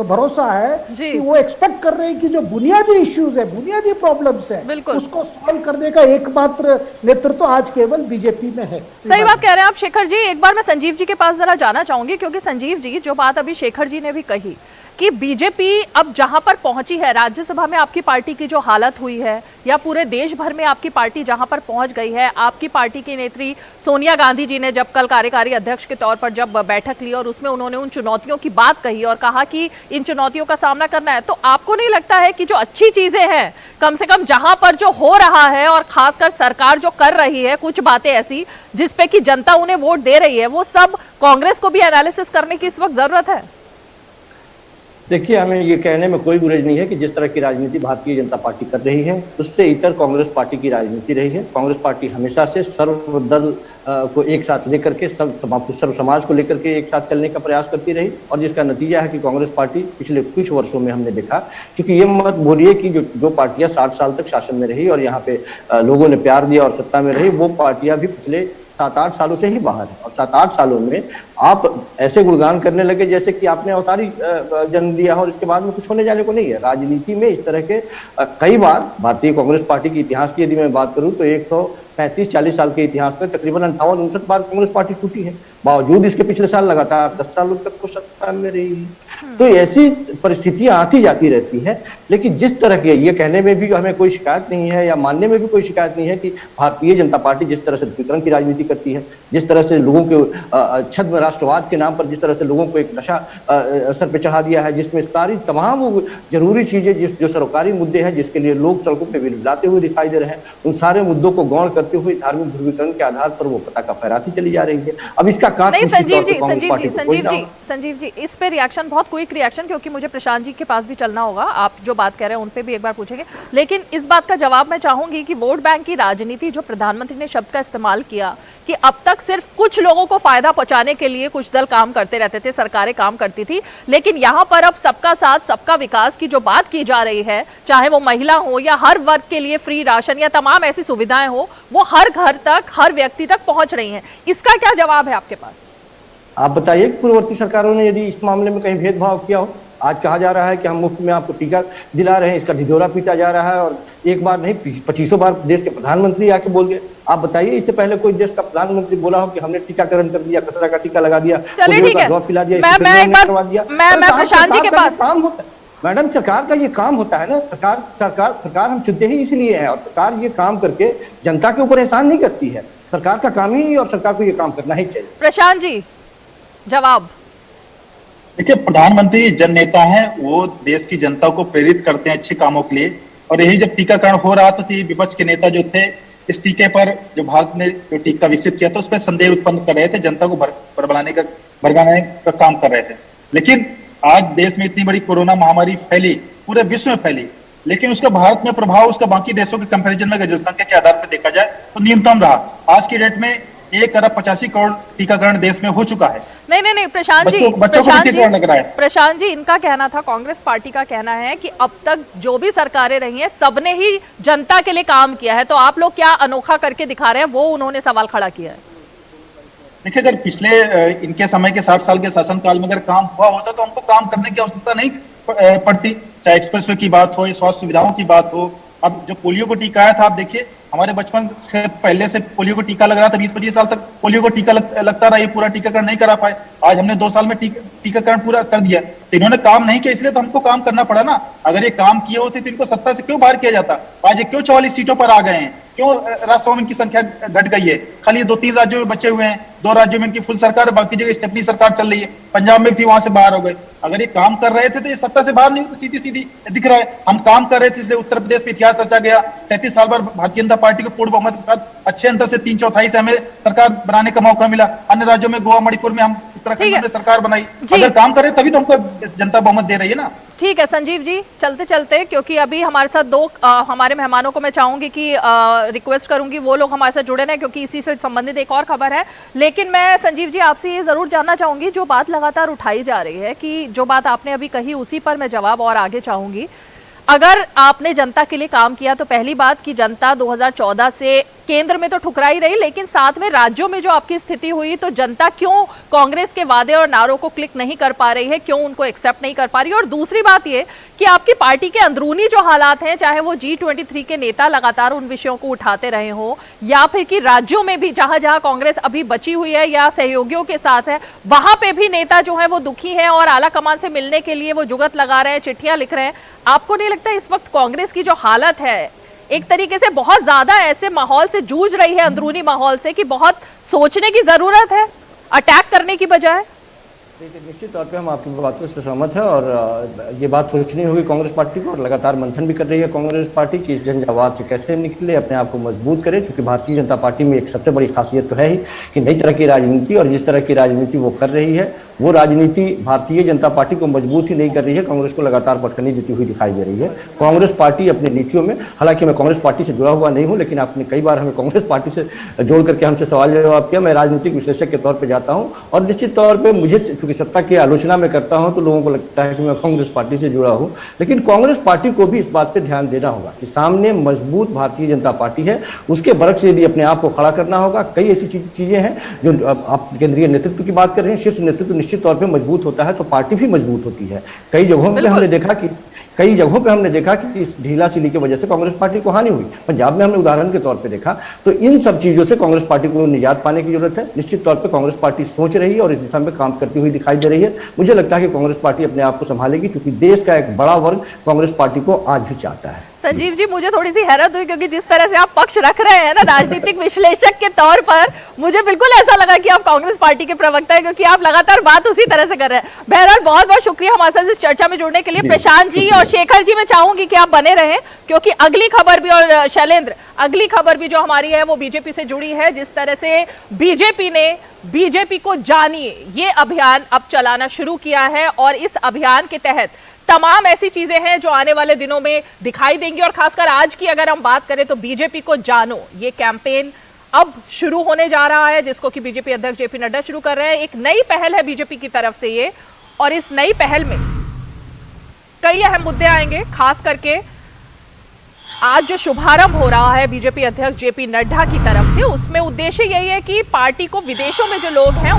भरोसा है कि वो एक्सपेक्ट कर रहे हैं कि जो बुनियादी इश्यूज है, बुनियादी प्रॉब्लम्स है, उसको सॉल्व करने का एकमात्र नेतृत्व आज केवल बीजेपी में है। सही बात कह रहे हैं आप शेखर जी। एक बार मैं संजीव जी के पास जरा जाना चाहूंगी, क्योंकि संजीव जी जो बात अभी शेखर जी ने भी कही कि बीजेपी अब जहां पर पहुंची है, राज्यसभा में आपकी पार्टी की जो हालत हुई है, या पूरे देश भर में आपकी पार्टी जहां पर पहुंच गई है, आपकी पार्टी की नेत्री सोनिया गांधी जी ने जब कल कार्यकारी अध्यक्ष के तौर पर जब बैठक ली और उसमें उन्होंने उन चुनौतियों की बात कही और कहा कि इन चुनौतियों का सामना करना है, तो आपको नहीं लगता है कि जो अच्छी चीजें हैं, कम से कम जहां पर जो हो रहा है और खासकर सरकार जो कर रही है कुछ बातें ऐसी जिसपे कि जनता उन्हें वोट दे रही है, वो सब कांग्रेस को भी एनालिसिस करने की इस वक्त जरूरत है? देखिए, हमें ये कहने में कोई बुराई नहीं है कि जिस तरह की राजनीति भारतीय जनता पार्टी कर रही है, उससे इतर कांग्रेस पार्टी की राजनीति रही है। कांग्रेस पार्टी हमेशा से सर्वदल को एक साथ लेकर के, सर्व समाज को लेकर के एक साथ चलने का प्रयास करती रही, और जिसका नतीजा है कि कांग्रेस पार्टी पिछले कुछ वर्षों में हमने देखा, क्योंकि ये मत बोलिए कि जो पार्टियां 60 साल तक शासन में रही और यहाँ पे लोगों ने प्यार दिया और सत्ता में रही, वो पार्टियां भी पिछले 7-8 सालों से ही बाहर है। और 7-8 सालों में आप ऐसे गुणगान करने लगे जैसे कि आपने अवतारी जन्म दिया हो और इसके बाद में कुछ होने जाने को नहीं है। राजनीति में इस तरह के कई बार भारतीय कांग्रेस पार्टी के इतिहास की यदि मैं बात करूं तो 135-40 साल के इतिहास में तकरीबन 58-59 बार कांग्रेस पार्टी टूटी है, बावजूद इसके पिछले साल लगातार 10 सालों तक तो सत्ता में रही है। तो ऐसी परिस्थितियां आती जाती रहती हैं, लेकिन जिस तरह के, ये कहने में भी हमें कोई शिकायत नहीं है या मानने में भी कोई शिकायत नहीं है कि भारतीय जनता पार्टी जिस तरह से विकरण की राजनीति करती है, जिस तरह से लोगों के छद्म राष्ट्रवाद के नाम पर जिस तरह से लोगों को एक नशा सर पे चढ़ा दिया है, जिसमें सारी तमाम वो जरूरी चीजें जो सरकारी मुद्दे हैं जिसके लिए लोग सड़कों पर बिलबिलाते हुए दिखाई दे रहे हैं, उन सारे मुद्दों को गौण करते हुए धार्मिक ध्रुवीकरण के आधार पर वो पताका फहराती चली जा रही है। अब इसका कारण संजीव जी, इस पे रिएक्शन बहुत क्विक रिएक्शन, क्योंकि मुझे प्रशांत जी के पास भी चलना होगा, आप जो बात कह रहे हैं उन पे भी एक बार पूछेंगे, लेकिन इस बात का जवाब मैं चाहूंगी कि वोट बैंक की राजनीति जो प्रधानमंत्री ने शब्द का इस्तेमाल किया कि अब तक सिर्फ कुछ लोगों को फायदा पहुंचाने के लिए कुछ दल काम करते रहते थे, सरकारें काम करती थी, लेकिन यहां पर अब सबका साथ सबका विकास की जो बात की जा रही है, चाहे वो महिला हो या हर वर्ग के लिए फ्री राशन या तमाम ऐसी सुविधाएं हो, वो हर घर तक, हर व्यक्ति तक पहुंच रही हैं। इसका क्या जवाब है आपके पास? आप बताइए कि पूर्ववर्ती सरकारों ने यदि इस मामले में कहीं भेदभाव किया हो? आज कहा जा रहा है कि हम मुफ्त में आपको टीका दिला रहे हैं, इसका ढिढोरा पीटा जा रहा है, और एक बार नहीं 25 बार देश के प्रधानमंत्री आके बोल गए। आप बताइए, इससे पहले कोई देश का प्रधानमंत्री बोला हो कि हमने टीकाकरण कर दिया, खसरा का टीका लगा दिया, चलिए ठीक है, मैं प्रशांत जी के पास काम होता है। मैडम, सरकार का ये काम होता है ना, सरकार हम चुनते ही इसलिए है, और सरकार ये काम करके जनता के ऊपर एहसान नहीं करती है। सरकार का काम ही, और सरकार को ये काम करना ही चाहिए। प्रशांत जी जवाब। देखिए, प्रधानमंत्री जन नेता हैं, वो देश की जनता को प्रेरित करते हैं अच्छे कामों के लिए, और यही जब टीकाकरण हो रहा तो विपक्ष के नेता जो थे इस टीके पर, जो भारत ने जो टीका विकसित किया था उस पर संदेह उत्पन्न कर रहे थे, जनता को भरमाने का काम कर रहे थे। लेकिन आज देश में इतनी बड़ी कोरोना महामारी फैली, पूरे विश्व में फैली, लेकिन उसका भारत में प्रभाव उसका बाकी देशों के कंपैरिजन में जनसंख्या के आधार पर देखा जाए तो न्यूनतम रहा। आज की डेट में 1,85 करोड़ टीकाकरण देश में हो चुका है। नहीं प्रशांत जी, प्रशांत जी इनका कहना था, कांग्रेस पार्टी का कहना है कि अब तक जो भी सरकारें रही हैं सबने ही जनता के लिए काम किया है, तो आप लोग क्या अनोखा करके दिखा रहे हैं, वो उन्होंने सवाल खड़ा किया है। देखिए, अगर पिछले इनके समय के 60 साल के शासनकाल में अगर काम हुआ होता तो हमको काम करने की आवश्यकता नहीं पड़ती, चाहे एक्सप्रेसवे की बात हो या स्वास्थ्य सुविधाओं की बात हो। अब जो पोलियो को टीका आया था, आप देखिए हमारे बचपन से पहले से पोलियो को टीका लग रहा था, 20-25 साल तक पोलियो को टीका लगता रहा, ये पूरा टीकाकरण नहीं करा पाए। आज हमने 2 साल में टीकाकरण पूरा कर दिया, तो इन्होंने काम नहीं किया, इसलिए तो हमको काम करना पड़ा ना। अगर ये काम किए होते तो इनको सत्ता से क्यों बाहर किया जाता? आज ये क्यों 44 सीटों पर आ गए हैं? क्यों राज्यसभा में इनकी संख्या घट गई है? खाली 2-3 राज्यों में बचे हुए हैं, 2 राज्यों में इनकी फुल सरकार है, बाकी जगह स्टेपनी सरकार चल रही है। पंजाब में थी, वहां से बाहर हो गए। अगर ये काम कर रहे थे तो ये सत्ता से बाहर नहीं होते, सीधी सीधी दिख रहा है। हम काम कर रहे थे, इसलिए उत्तर प्रदेश में इतिहास रचा गया। 37 साल बाद भारतीय जनता पार्टी को पूर्ण बहुमत के साथ अच्छे अंतर से 3/4 से हमें सरकार बनाने का मौका मिला। अन्य राज्यों में, गोवा, मणिपुर में हम उत्तराखंड में सरकार बनाई। अगर काम करे तभी तो हमको जनता बहुमत दे रही है ना। ठीक है संजीव जी, चलते चलते, क्योंकि अभी हमारे साथ 2 हमारे मेहमानों को मैं चाहूंगी कि रिक्वेस्ट करूंगी वो लोग हमारे साथ जुड़े रहें, क्योंकि इसी से संबंधित एक और खबर है। लेकिन मैं संजीव जी आपसे ये जरूर जानना चाहूंगी, जो बात लगातार उठाई जा रही है कि जो बात आपने अभी कही उसी पर मैं जवाब और आगे चाहूंगी। अगर आपने जनता के लिए काम किया तो पहली बात कि जनता 2014 से केंद्र में तो ठुकराई रही, लेकिन साथ में राज्यों में जो आपकी स्थिति हुई, तो जनता क्यों कांग्रेस के वादे और नारों को क्लिक नहीं कर पा रही है, क्यों उनको एक्सेप्ट नहीं कर पा रही है? और दूसरी बात ये कि आपकी पार्टी के अंदरूनी जो हालात हैं, चाहे वो G23 के नेता लगातार उन विषयों को उठाते रहे हो, या फिर कि राज्यों में भी जहां जहां कांग्रेस अभी बची हुई है या सहयोगियों के साथ है, वहां पे भी नेता जो है वो दुखी है और आला कमान से मिलने के लिए वो जुगत लगा रहे हैं, चिट्ठियां लिख रहे हैं। आपको नहीं लगता इस वक्त कांग्रेस की जो हालत है एक तरीके से बहुत ज्यादा ऐसे माहौल से जूझ रही है, अंदरूनी माहौल से, कि बहुत सोचने की जरूरत है अटैक करने की बजाय? निश्चित तौर पे हम आपकी बातों से सहमत है, और ये बात सोचनी होगी कांग्रेस पार्टी को, और लगातार मंथन भी कर रही है कांग्रेस पार्टी की इस झंझावात से कैसे निकले, अपने आप को मजबूत करे। क्योंकि भारतीय जनता पार्टी में एक सबसे बड़ी खासियत तो है ही कि नई तरह की राजनीति, और जिस तरह की राजनीति वो कर रही है, वो राजनीति भारतीय जनता पार्टी को मजबूत ही नहीं कर रही है, कांग्रेस को लगातार पटखनी देती हुई दिखाई दे रही है। कांग्रेस पार्टी अपनी नीतियों में, हालांकि मैं कांग्रेस पार्टी से जुड़ा हुआ नहीं हूं, लेकिन आपने कई बार हमें कांग्रेस पार्टी से जोड़ करके हमसे सवाल जवाब किया। मैं राजनीतिक विश्लेषक के तौर पर जाता हूं, और निश्चित तौर पर मुझे, चूंकि सत्ता की आलोचना मैं करता हूं तो लोगों को लगता है कि मैं कांग्रेस पार्टी से जुड़ा हूं, लेकिन कांग्रेस पार्टी को भी इस बात पे ध्यान देना होगा कि सामने मजबूत भारतीय जनता पार्टी है, उसके बरक से यदि अपने आप को खड़ा करना होगा। कई ऐसी चीजें हैं जो आप केंद्रीय नेतृत्व की बात कर रहे हैं, शीर्ष नेतृत्व निश्चित तौर पर मजबूत होता है तो पार्टी भी मजबूत होती है। कई जगहों पे हमने देखा कि इस ढीला सिली की वजह से कांग्रेस पार्टी को हानि हुई। पंजाब में हमने उदाहरण के तौर पे देखा। तो इन सब चीजों से कांग्रेस पार्टी को निजात पाने की जरूरत है। निश्चित तौर पे कांग्रेस पार्टी सोच रही है और इस दिशा में काम करती हुई दिखाई दे रही है। मुझे लगता है कि कांग्रेस पार्टी अपने आप को संभालेगी, क्योंकि देश का एक बड़ा वर्ग कांग्रेस पार्टी को आज भी चाहता है। संजीव जी, मुझे थोड़ी सी हैरत हुई क्योंकि जिस तरह से आप पक्ष रख रहे हैं ना राजनीतिक विश्लेषक के तौर पर, मुझे बिल्कुल ऐसा लगा कि आप कांग्रेस पार्टी के प्रवक्ता हैं, क्योंकि आप लगातार बात उसी तरह से कर रहे हैं। बहरहाल बहुत बहुत शुक्रिया हमारे साथ इस चर्चा में जुड़ने के लिए। प्रशांत जी और शेखर जी, मैं चाहूंगी कि आप बने रहें, क्योंकि अगली खबर भी, और शैलेंद्र, अगली खबर भी जो हमारी है वो बीजेपी से जुड़ी है। जिस तरह से बीजेपी ने बीजेपी को जानिए ये अभियान अब चलाना शुरू किया है, और इस अभियान के तहत तमाम ऐसी चीजें हैं जो आने वाले दिनों में दिखाई देंगी। और खासकर आज की अगर हम बात करें तो बीजेपी को जानो ये कैंपेन अब शुरू होने जा रहा है, जिसको कि बीजेपी अध्यक्ष जेपी नड्डा शुरू कर रहे हैं। एक नई पहल है बीजेपी की तरफ से ये, और इस नई पहल में कई अहम मुद्दे आएंगे। खास करके आज जो शुभारंभ हो रहा है बीजेपी अध्यक्ष जेपी नड्डा की तरफ से, उसमें उद्देश्य यही है कि पार्टी को विदेशों में जो लोग हैं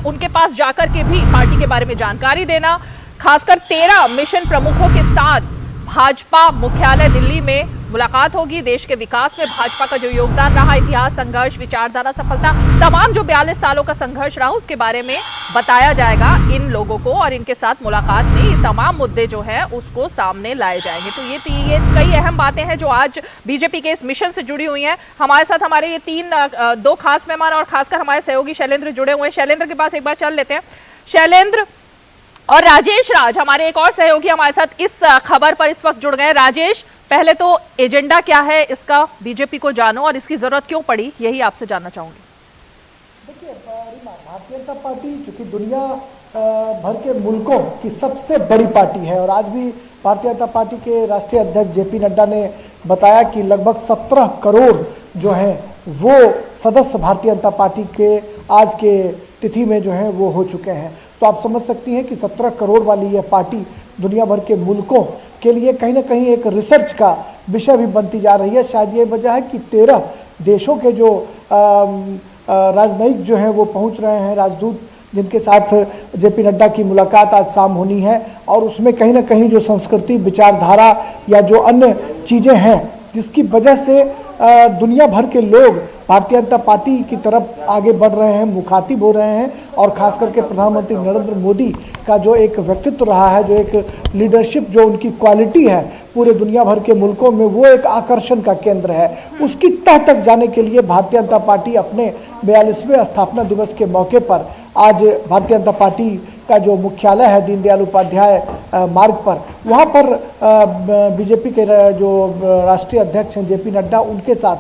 उनके पास जाकर के भी पार्टी के बारे में जानकारी देना। खासकर 13 मिशन प्रमुखों के साथ भाजपा मुख्यालय दिल्ली में मुलाकात होगी। देश के विकास में भाजपा का जो योगदान रहा, इतिहास, संघर्ष, विचारधारा, सफलता, तमाम जो 42 सालों का संघर्ष रहा, उसके बारे में बताया जाएगा इन लोगों को, और इनके साथ मुलाकात में ये तमाम मुद्दे जो है उसको सामने लाए जाएंगे। तो ये कई अहम बातें हैं जो आज बीजेपी के इस मिशन से जुड़ी हुई हैं। हमारे साथ हमारे ये दो खास मेहमान और खासकर हमारे सहयोगी शैलेंद्र जुड़े हुए हैं। शैलेंद्र के पास एक बार चल लेते हैं। शैलेंद्र और राजेश राज, हमारे एक और सहयोगी हमारे साथ इस खबर पर इस वक्त जुड़ गए। राजेश, पहले तो एजेंडा क्या है इसका, बीजेपी को जानो, और इसकी जरूरत क्यों पड़ी, यही आपसे जानना चाहूंगी। देखिए भारतीय जनता पार्टी चूंकि दुनिया भर के मुल्कों की सबसे बड़ी पार्टी है, और आज भी भारतीय जनता पार्टी के राष्ट्रीय अध्यक्ष जेपी नड्डा ने बताया कि लगभग 17 करोड़ जो हैं वो सदस्य भारतीय जनता पार्टी के आज के तिथि में जो है वो हो चुके हैं। तो आप समझ सकती हैं कि 17 करोड़ वाली यह पार्टी दुनिया भर के मुल्कों के लिए कहीं ना कहीं एक रिसर्च का विषय भी बनती जा रही है। शायद ये वजह है कि 13 देशों के जो राजनयिक जो हैं वो पहुंच रहे हैं, राजदूत, जिनके साथ जेपी नड्डा की मुलाकात आज शाम होनी है, और उसमें कहीं ना कहीं जो संस्कृति, विचारधारा या जो अन्य चीज़ें हैं जिसकी वजह से दुनिया भर के लोग भारतीय जनता पार्टी की तरफ आगे बढ़ रहे हैं, मुखातिब हो रहे हैं, और खास करके प्रधानमंत्री नरेंद्र मोदी का जो एक व्यक्तित्व रहा है, जो एक लीडरशिप, जो उनकी क्वालिटी है पूरे दुनिया भर के मुल्कों में, वो एक आकर्षण का केंद्र है। उसकी तह तक जाने के लिए भारतीय जनता पार्टी अपने 42वें स्थापना दिवस के मौके पर आज भारतीय जनता पार्टी का जो मुख्यालय है दीनदयाल उपाध्याय मार्ग पर, वहाँ पर बीजेपी के जो राष्ट्रीय अध्यक्ष हैं जेपी नड्डा, उनके साथ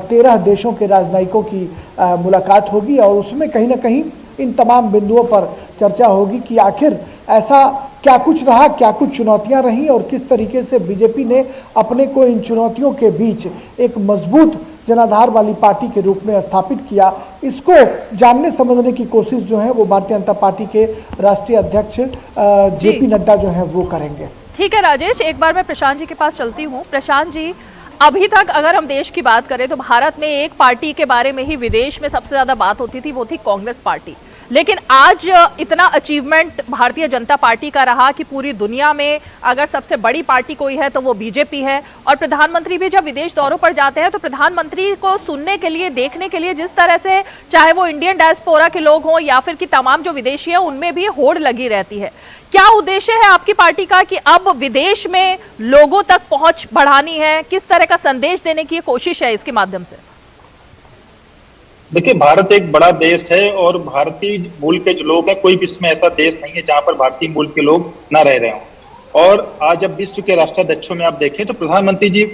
13 देशों के राजनयिकों की मुलाकात होगी, और उसमें कहीं ना कहीं इन तमाम बिंदुओं पर चर्चा होगी कि आखिर ऐसा क्या कुछ रहा, क्या कुछ चुनौतियां रहीं, और किस तरीके से बीजेपी ने अपने को इन चुनौतियों के बीच एक मजबूत जनाधार वाली पार्टी के रूप में स्थापित किया। इसको जानने समझने की कोशिश जो है वो भारतीय जनता पार्टी के राष्ट्रीय अध्यक्ष जेपी नड्डा जो है वो करेंगे। ठीक है राजेश, एक बार मैं प्रशांत जी के पास चलती हूँ। प्रशांत जी, अभी तक अगर हम देश की बात करें तो भारत में एक पार्टी के बारे में ही विदेश में सबसे ज्यादा बात होती थी, वो थी कांग्रेस पार्टी। लेकिन आज इतना अचीवमेंट भारतीय जनता पार्टी का रहा कि पूरी दुनिया में अगर सबसे बड़ी पार्टी कोई है तो वो बीजेपी है। और प्रधानमंत्री भी जब विदेश दौरों पर जाते हैं तो प्रधानमंत्री को सुनने के लिए, देखने के लिए, जिस तरह से चाहे वो इंडियन डायस्पोरा के लोग हों या फिर कि तमाम जो विदेशी हैं, उनमें भी होड़ लगी रहती है। क्या उद्देश्य है आपकी पार्टी का कि अब विदेश में लोगों तक पहुंच बढ़ानी है, किस तरह का संदेश देने की कोशिश है इसके माध्यम से? देखिए, भारत एक बड़ा देश है और भारतीय मूल के जो लोग हैं, कोई भी इसमें ऐसा देश नहीं है जहां पर भारतीय मूल के लोग ना रह रहे हों। और आज जब विश्व के राष्ट्राध्यक्षों में आप देखें तो प्रधानमंत्री जी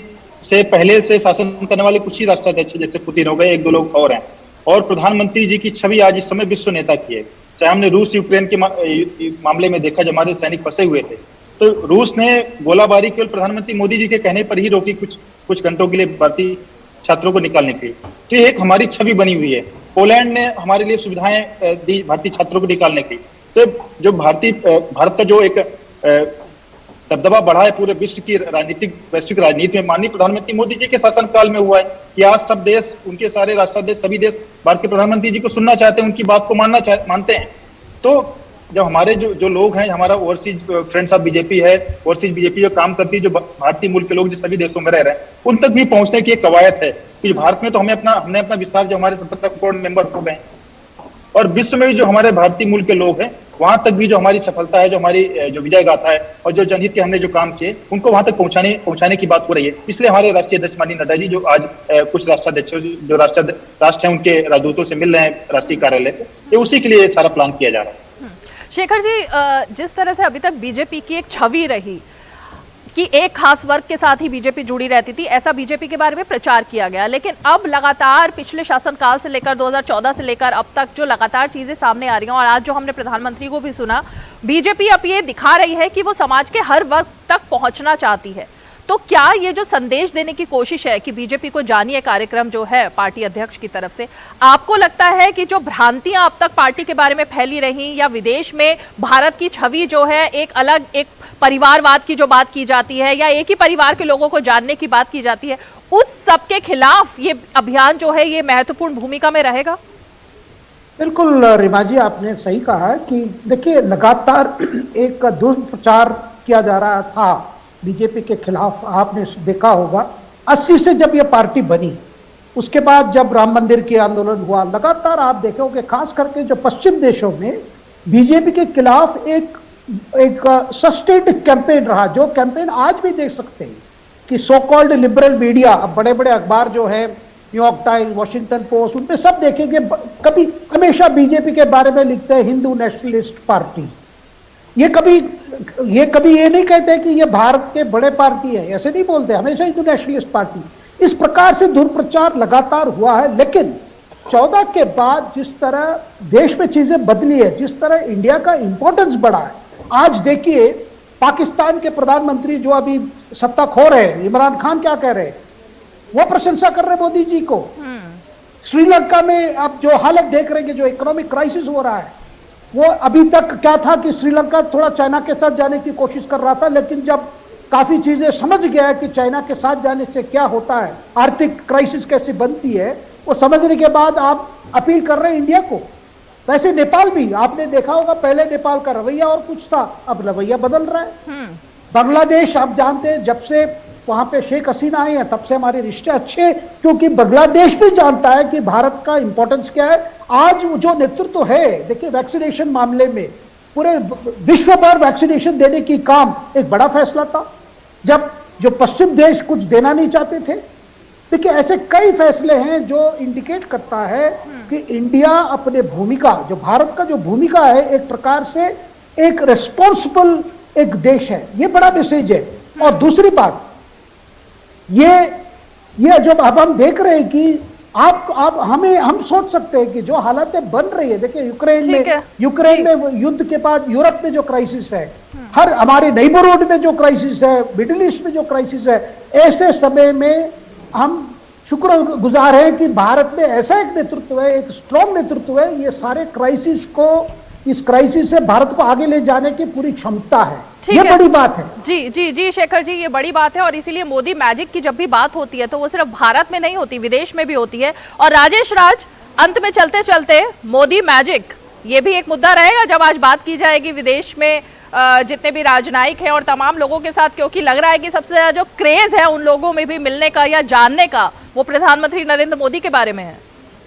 से पहले से शासन करने वाले कुछ ही राष्ट्राध्यक्ष जैसे पुतिन हो गए, 1-2 लोग और हैं, और प्रधानमंत्री जी की छवि आज इस समय विश्व नेता की है। चाहे हमने रूस यूक्रेन के मामले में देखा, जो हमारे सैनिक फंसे हुए थे, तो रूस ने गोलाबारी केवल प्रधानमंत्री मोदी जी के कहने पर ही रोकी कुछ घंटों के लिए भारतीय छात्रों को निकालने के लिए। तो ये एक हमारी छवि बनी हुई है। पोलैंड ने हमारे लिए सुविधाएं दी भारतीय छात्रों को निकालने की। तो जो भारत का जो एक दबदबा बढ़ा है पूरे विश्व की वैश्विक राजनीति में, माननीय प्रधानमंत्री मोदी जी के शासनकाल में हुआ है कि आज सब देश, उनके सारे राष्ट्राध्यक्ष, सभी देश भारत के प्रधानमंत्री जी को सुनना चाहते हैं, उनकी बात को मानते हैं। तो जब हमारे जो लोग हैं, हमारा ओवरसीज फ्रेंड्स ऑफ बीजेपी है, ओवरसीज बीजेपी जो काम करती है, जो भारतीय मूल के लोग जो सभी देशों में रह रहे हैं, उन तक भी पहुंचने की एक कवायद है। कि भारत में तो हमने अपना विस्तार, जो हमारे 17 करोड़ मेंबर हो गए, और विश्व में भी जो हमारे भारतीय मूल के लोग हैं वहां तक भी जो हमारी सफलता है, जो हमारी जो विजय गाथा है और जो जनहित के हमने जो काम किए उनको वहां तक पहुंचाने की बात हो रही है। इसलिए हमारे राष्ट्रीय अध्यक्ष माननीय नड्डा जी जो आज कुछ राष्ट्राध्यक्षों जो राष्ट्र हैं उनके राजदूतों से मिल रहे हैं राष्ट्रीय कार्यालय पे, ये उसी के लिए सारा प्लान किया जा रहा है। शेखर जी, जिस तरह से अभी तक बीजेपी की एक छवि रही कि एक खास वर्ग के साथ ही बीजेपी जुड़ी रहती थी, ऐसा बीजेपी के बारे में प्रचार किया गया, लेकिन अब लगातार पिछले शासनकाल से लेकर 2014 से लेकर अब तक जो लगातार चीजें सामने आ रही हैं और आज जो हमने प्रधानमंत्री को भी सुना, बीजेपी अब ये दिखा रही है कि वो समाज के हर वर्ग तक पहुंचना चाहती है। तो क्या ये जो संदेश देने की कोशिश है कि बीजेपी को जानिए कार्यक्रम जो है पार्टी अध्यक्ष की तरफ से, आपको लगता है कि जो भ्रांतियां अब तक पार्टी के बारे में फैली रही या विदेश में भारत की छवि जो है एक अलग एक परिवारवाद की जो बात की जाती है या एक ही परिवार के लोगों को जानने की बात की जाती है, उस सब के खिलाफ ये अभियान जो है ये महत्वपूर्ण भूमिका में रहेगा? बिल्कुल रीमा जी, आपने सही कहा कि देखिए लगातार एक दुष्प्रचार किया जा रहा था बीजेपी के खिलाफ। आपने देखा होगा 80 से जब ये पार्टी बनी, उसके बाद जब राम मंदिर के आंदोलन हुआ, लगातार आप देखोगे खास करके जो पश्चिम देशों में बीजेपी के खिलाफ एक सस्टेन्ड कैंपेन रहा, जो कैंपेन आज भी देख सकते हैं कि सो कॉल्ड लिबरल मीडिया, अब बड़े बड़े अखबार जो है न्यूयॉर्क टाइम्स, वॉशिंगटन पोस्ट, उन पे सब देखेंगे कभी हमेशा बीजेपी के बारे में लिखते हैं हिंदू नेशनलिस्ट पार्टी। ये कभी ये नहीं कहते कि ये भारत के बड़े पार्टी है, ऐसे नहीं बोलते, हमेशा हिंदू नेशनलिस्ट पार्टी। इस प्रकार से दुष्प्रचार लगातार हुआ है, लेकिन 14 के बाद जिस तरह देश में चीजें बदली है, जिस तरह इंडिया का इंपॉर्टेंस बढ़ा है, आज देखिए पाकिस्तान के प्रधानमंत्री जो अभी सत्ता खो रहे हैं, इमरान खान क्या कह रहे हैं, वो प्रशंसा कर रहे मोदी जी को। श्रीलंका में आप जो हालत देख रहे हैं, जो इकोनॉमिक क्राइसिस हो रहा है, वो अभी तक क्या था कि श्रीलंका थोड़ा चाइना के साथ जाने की कोशिश कर रहा था, लेकिन जब काफी चीजें समझ गया है कि चाइना के साथ जाने से क्या होता है, आर्थिक क्राइसिस कैसी बनती है, वो समझने के बाद आप अपील कर रहे हैं इंडिया को। वैसे नेपाल भी आपने देखा होगा, पहले नेपाल का रवैया और कुछ था, अब रवैया बदल रहा है। बांग्लादेश आप जानते हैं, जब से वहां पे शेख हसीना आई है तब से हमारे रिश्ते अच्छे, क्योंकि बांग्लादेश भी जानता है कि भारत का इंपॉर्टेंस क्या है। आज जो नेतृत्व है, देखिए वैक्सीनेशन मामले में पूरे विश्व भर वैक्सीनेशन देने की काम एक बड़ा फैसला था, जब जो पश्चिम देश कुछ देना नहीं चाहते थे। देखिए ऐसे कई फैसले हैं जो इंडिकेट करता है कि इंडिया अपने भूमिका, जो भारत का जो भूमिका है, एक प्रकार से एक रिस्पॉन्सिबल एक देश है, ये बड़ा मैसेज है। और दूसरी बात ये जो अब हम देख रहे हैं कि हम सोच सकते हैं कि जो हालातें बन रही है, देखिए यूक्रेन में युद्ध के बाद यूरोप में जो क्राइसिस है, हर हमारे नेबरहुड में जो क्राइसिस है, मिडिल ईस्ट में जो क्राइसिस है, ऐसे समय में हम शुक्रगुजार हैं कि भारत में ऐसा एक नेतृत्व है, एक स्ट्रॉन्ग नेतृत्व है। ये सारे क्राइसिस को, इस क्राइसिस से भारत को आगे ले जाने की पूरी क्षमता है। ये बड़ी बात है। जी शेखर जी, ये बड़ी बात है और इसीलिए मोदी मैजिक की जब भी बात होती है तो वो सिर्फ भारत में नहीं होती, विदेश में भी होती है। और राजेश राज, अंत में चलते चलते मोदी मैजिक ये भी एक मुद्दा रहेगा जब आज बात की जाएगी विदेश में जितने भी राजनयिक हैं और तमाम लोगों के साथ, क्योंकि लग रहा है कि सबसे ज्यादा जो क्रेज है उन लोगों में भी मिलने का या जानने का वो प्रधानमंत्री नरेंद्र मोदी के बारे में है।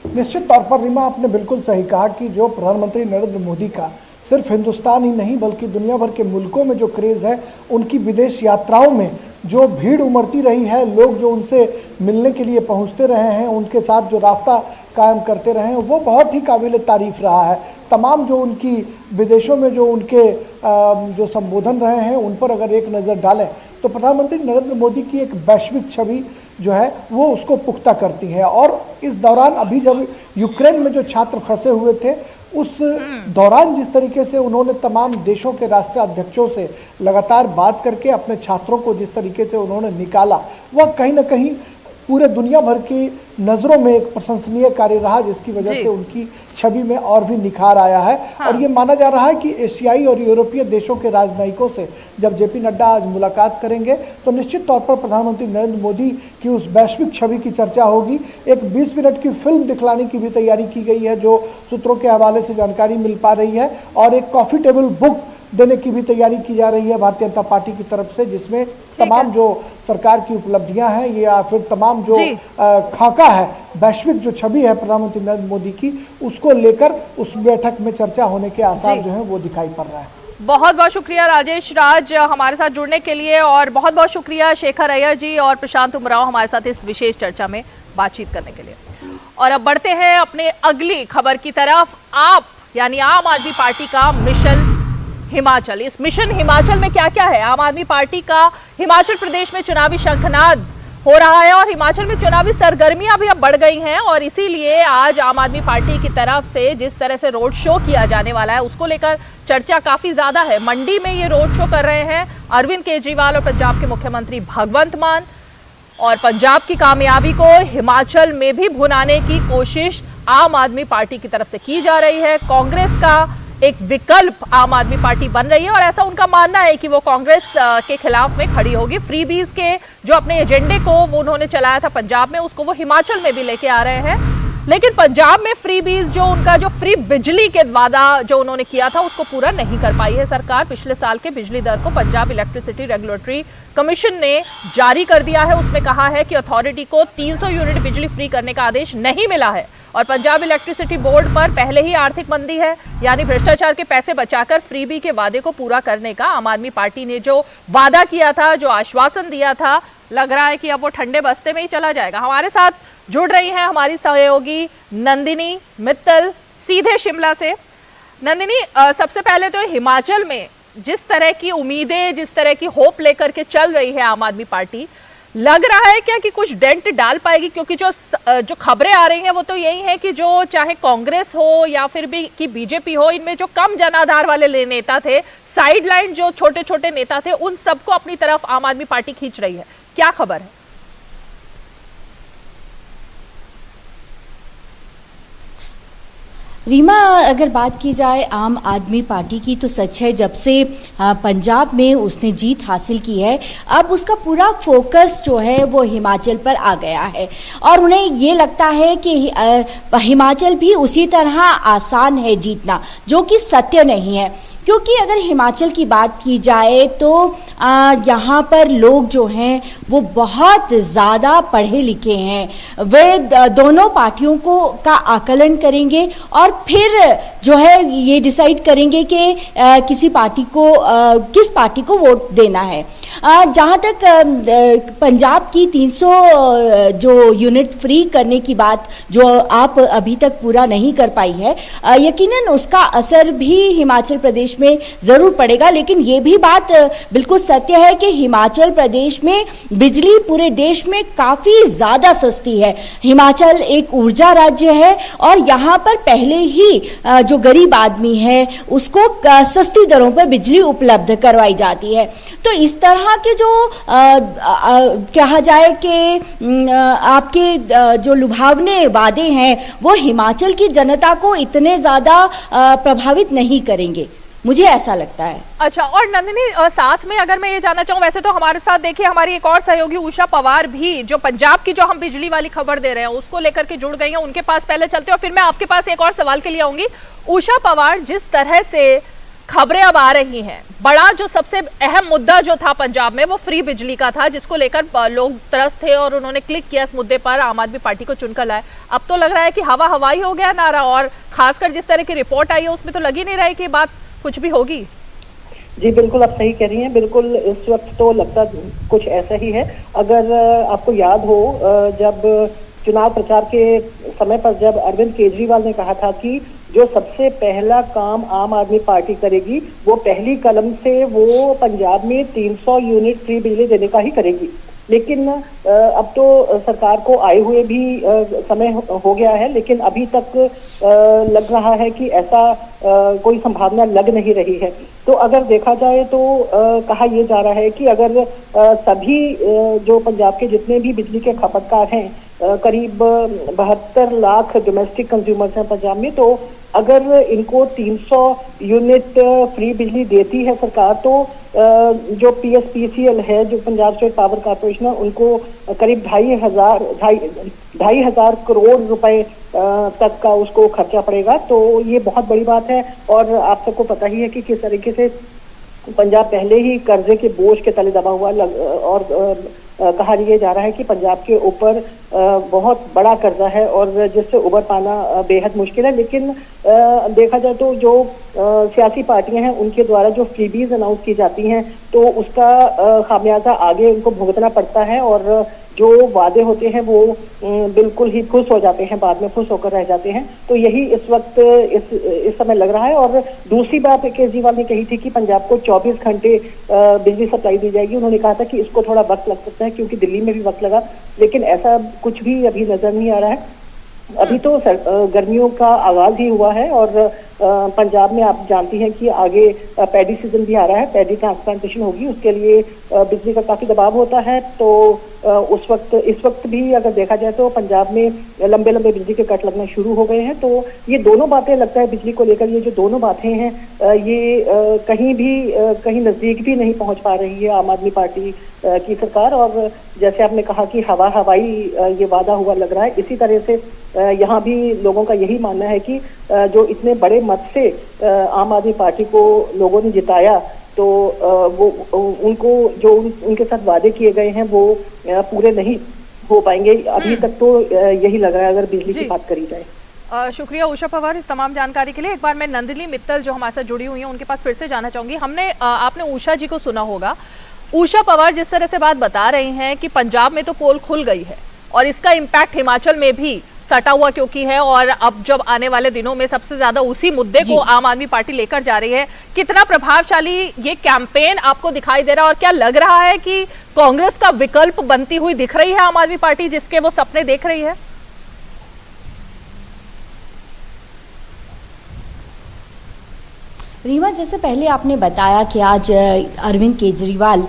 निश्चित तौर पर रीमा, आपने बिल्कुल सही कहा कि जो प्रधानमंत्री नरेंद्र मोदी का सिर्फ हिंदुस्तान ही नहीं बल्कि दुनिया भर के मुल्कों में जो क्रेज़ है, उनकी विदेश यात्राओं में जो भीड़ उमड़ती रही है, लोग जो उनसे मिलने के लिए पहुंचते रहे हैं, उनके साथ जो रास्ता कायम करते रहे हैं, वो बहुत ही काबिल तारीफ़ रहा है। तमाम जो उनकी विदेशों में जो उनके जो संबोधन रहे हैं, उन पर अगर एक नज़र डालें तो प्रधानमंत्री नरेंद्र मोदी की एक वैश्विक छवि जो है वो उसको पुख्ता करती है। और इस दौरान अभी जब यूक्रेन में जो छात्र फंसे हुए थे, उस दौरान जिस तरीके से उन्होंने तमाम देशों के राष्ट्राध्यक्षों से लगातार बात करके अपने छात्रों को जिस तरीके से उन्होंने निकाला, वह कहीं ना कहीं पूरे दुनिया भर की नज़रों में एक प्रशंसनीय कार्य रहा, जिसकी वजह से उनकी छवि में और भी निखार आया है। और ये माना जा रहा है कि एशियाई और यूरोपीय देशों के राजनयिकों से जब जेपी नड्डा आज मुलाकात करेंगे तो निश्चित तौर पर प्रधानमंत्री नरेंद्र मोदी की उस वैश्विक छवि की चर्चा होगी। एक 20 मिनट की फिल्म दिखलाने की भी तैयारी की गई है, जो सूत्रों के हवाले से जानकारी मिल पा रही है, और एक कॉफ़ी टेबल बुक देने की भी तैयारी की जा रही है भारतीय जनता पार्टी की तरफ से, जिसमें तमाम जो सरकार की उपलब्धियां हैं या फिर तमाम जो खाका है, वैश्विक जो छवि है प्रधानमंत्री नरेंद्र मोदी की, उसको लेकर उस बैठक में चर्चा होने के आसार जो है वो दिखाई पड़ रहा है। बहुत बहुत शुक्रिया राजेश राज हमारे साथ जुड़ने के लिए, और बहुत बहुत शुक्रिया शेखर अय्यर जी और प्रशांत उमराव हमारे साथ इस विशेष चर्चा में बातचीत करने के लिए। और अब बढ़ते हैं अपने अगली खबर की तरफ। आप यानी आम आदमी पार्टी का मिशन हिमाचल, इस मिशन हिमाचल में क्या क्या है? आम आदमी पार्टी का हिमाचल प्रदेश में चुनावी शंखनाद हो रहा है और हिमाचल में चुनावी सरगर्मियां भी अब बढ़ गई हैं, और इसीलिए आज आम आदमी पार्टी की तरफ से जिस तरह से रोड शो किया जाने वाला है उसको लेकर चर्चा काफी ज्यादा है। मंडी में ये रोड शो कर रहे हैं अरविंद केजरीवाल और पंजाब के मुख्यमंत्री भगवंत मान, और पंजाब की कामयाबी को हिमाचल में भी भुनाने की कोशिश आम आदमी पार्टी की तरफ से की जा रही है। कांग्रेस का एक विकल्प आम आदमी पार्टी बन रही है, और ऐसा उनका मानना है कि वो कांग्रेस के खिलाफ में खड़ी होगी। फ्रीबीज के जो अपने एजेंडे को वो उन्होंने चलाया था पंजाब में, उसको वो हिमाचल में भी लेके आ रहे हैं। लेकिन पंजाब में फ्रीबीज जो उनका जो फ्री बिजली के वादा जो उन्होंने किया था उसको पूरा नहीं कर पाई है सरकार। पिछले साल के बिजली दर को पंजाब इलेक्ट्रिसिटी रेगुलेटरी कमीशन ने जारी कर दिया है। उसमें कहा है कि अथॉरिटी को 300 यूनिट बिजली फ्री करने का आदेश नहीं मिला है, और पंजाब इलेक्ट्रिसिटी बोर्ड पर पहले ही आर्थिक मंदी है, यानी भ्रष्टाचार के पैसे बचाकर फ्रीबी के वादे को पूरा करने का आम आदमी पार्टी ने जो वादा किया था, जो आश्वासन दिया था, लग रहा है कि अब वो ठंडे बस्ते में ही चला जाएगा। हमारे साथ जुड़ रही हैं हमारी सहयोगी नंदिनी मित्तल सीधे शिमला से। नंदिनी, सबसे पहले तो हिमाचल में जिस तरह की उम्मीदें, जिस तरह की होप लेकर के चल रही है आम आदमी पार्टी, लग रहा है क्या कि कुछ डेंट डाल पाएगी? क्योंकि जो खबरें आ रही हैं वो तो यही है कि जो चाहे कांग्रेस हो या फिर भी कि बीजेपी हो, इनमें जो कम जनाधार वाले नेता थे, साइडलाइन जो छोटे छोटे नेता थे, उन सबको अपनी तरफ आम आदमी पार्टी खींच रही है। क्या खबर है? रीमा, अगर बात की जाए आम आदमी पार्टी की तो सच है, जब से पंजाब में उसने जीत हासिल की है अब उसका पूरा फोकस जो है वो हिमाचल पर आ गया है, और उन्हें ये लगता है कि हिमाचल भी उसी तरह आसान है जीतना, जो कि सत्य नहीं है। क्योंकि अगर हिमाचल की बात की जाए तो यहाँ पर लोग जो हैं वो बहुत ज़्यादा पढ़े लिखे हैं। वे दोनों पार्टियों का आकलन करेंगे और फिर जो है ये डिसाइड करेंगे कि किस पार्टी को वोट देना है। जहाँ तक पंजाब की 300 जो यूनिट फ्री करने की बात जो आप अभी तक पूरा नहीं कर पाई है, यकीनन उसका असर भी हिमाचल प्रदेश में जरूर पड़ेगा। लेकिन ये भी बात बिल्कुल सत्य है कि हिमाचल प्रदेश में बिजली पूरे देश में काफी ज्यादा सस्ती है। हिमाचल एक ऊर्जा राज्य है और यहाँ पर पहले ही जो गरीब आदमी है उसको सस्ती दरों पर बिजली उपलब्ध करवाई जाती है। तो इस तरह के जो कहा जाए कि आपके जो लुभावने वादे हैं वो हिमाचल की जनता को इतने ज्यादा प्रभावित नहीं करेंगे, मुझे ऐसा लगता है। अच्छा, और नंदिनी साथ में अगर मैं ये जानना चाहूँ, वैसे तो हमारे साथ देखिए हमारी एक और सहयोगी उषा पवार भी, जो पंजाब की जो हम बिजली वाली खबर दे रहे हैं उसको लेकर के जुड़ गई हैं, उनके पास पहले चलते हैं और फिर मैं आपके पास एक और सवाल के लिए आऊंगी। उषा पवार, जिस तरह से खबरें अब आ रही हैं, बड़ा जो सबसे अहम मुद्दा जो था पंजाब में वो फ्री बिजली का था, जिसको लेकर लोग त्रस्त थे और उन्होंने क्लिक किया इस मुद्दे पर, आम आदमी पार्टी को चुनकर लाए। अब तो लग रहा है कि हवा हवाई हो गया नारा, और खासकर जिस तरह की रिपोर्ट आई है उसमें तो लग ही नहीं रहा है कि बात कुछ भी होगी। जी बिल्कुल, आप सही कह रही हैं। बिल्कुल इस वक्त तो लगता कुछ ऐसा ही है। अगर आपको याद हो, जब चुनाव प्रचार के समय पर जब अरविंद केजरीवाल ने कहा था कि जो सबसे पहला काम आम आदमी पार्टी करेगी वो पहली कलम से वो पंजाब में 300 यूनिट फ्री बिजली देने का ही करेगी। लेकिन अब तो सरकार को आए हुए भी समय हो गया है, लेकिन अभी तक लग रहा है कि ऐसा कोई संभावना लग नहीं रही है। तो अगर देखा जाए तो कहा यह जा रहा है कि अगर सभी जो पंजाब के जितने भी बिजली के खपतकार हैं, करीब 72 लाख डोमेस्टिक कंज्यूमर्स हैं पंजाब में, तो अगर इनको 300 यूनिट फ्री बिजली देती है सरकार, तो जो PSPCL है, जो पंजाब स्टेट पावर कॉर्पोरेशन है, उनको करीब 2,500 करोड़ रुपए तक का उसको खर्चा पड़ेगा। तो ये बहुत बड़ी बात है, और आप सबको पता ही है कि किस तरीके से पंजाब पहले ही कर्जे के बोझ के तले दबा हुआ और कहा यह जा रहा है कि पंजाब के ऊपर बहुत बड़ा कर्जा है और जिससे उबर पाना बेहद मुश्किल है। लेकिन देखा जाए तो जो सियासी पार्टियां हैं उनके द्वारा जो फ्रीबीज अनाउंस की जाती हैं तो उसका खामियाजा आगे उनको भुगतना पड़ता है और जो वादे होते हैं वो बिल्कुल ही फुस हो जाते हैं, बाद में फुस होकर रह जाते हैं। तो यही इस वक्त इस समय लग रहा है। और दूसरी बात केजरीवाल ने कही थी कि पंजाब को 24 घंटे बिजली सप्लाई दी जाएगी। उन्होंने कहा था कि इसको थोड़ा वक्त लग सकता है क्योंकि दिल्ली में भी वक्त लगा, लेकिन ऐसा कुछ भी अभी नजर नहीं आ रहा है। अभी तो गर्मियों का आगाज ही हुआ है और पंजाब में आप जानती हैं कि आगे पैडी सीजन भी आ रहा है, पैडी ट्रांसप्लांटेशन होगी, उसके लिए बिजली का काफी दबाव होता है। तो इस वक्त भी अगर देखा जाए तो पंजाब में लंबे लंबे बिजली के कट लगना शुरू हो गए हैं। तो ये दोनों बातें लगता है बिजली को लेकर, ये जो दोनों बातें हैं ये कहीं नजदीक भी नहीं पहुंच पा रही है आम आदमी पार्टी की सरकार। और जैसे आपने कहा कि हवाई ये वादा हुआ लग रहा है, इसी तरह से यहाँ भी लोगों का यही मानना है कि जो इतने बड़े मत से आम आदमी पार्टी को लोगों ने जिताया तो वो उनको जो उनके साथ वादे किए गए हैं वो पूरे नहीं हो पाएंगे। अभी तक तो यही लग रहा है अगर बिजली की बात करी जाए। शुक्रिया उषा पवार इस तमाम जानकारी के लिए। एक बार मैं नंदिनी मित्तल जो हमारे साथ जुड़ी हुई हैं उनके पास फिर से जाना चाहूंगी। आपने उषा जी को सुना होगा, उषा पवार जिस तरह से बात बता रही हैं कि पंजाब में तो पोल खुल गई है और इसका इम्पैक्ट हिमाचल में भी सटा हुआ क्योंकि है और अब जब आने वाले दिनों में सबसे ज्यादा उसी मुद्दे को आम आदमी पार्टी लेकर जा रही है। कितना प्रभावशाली ये कैंपेन आपको दिखाई दे रहा है और क्या लग रहा है कि कांग्रेस का विकल्प बनती हुई दिख रही है आम आदमी पार्टी जिसके वो सपने देख रही है? रीमा, जैसे पहले आपने बताया कि आज अरविंद केजरीवाल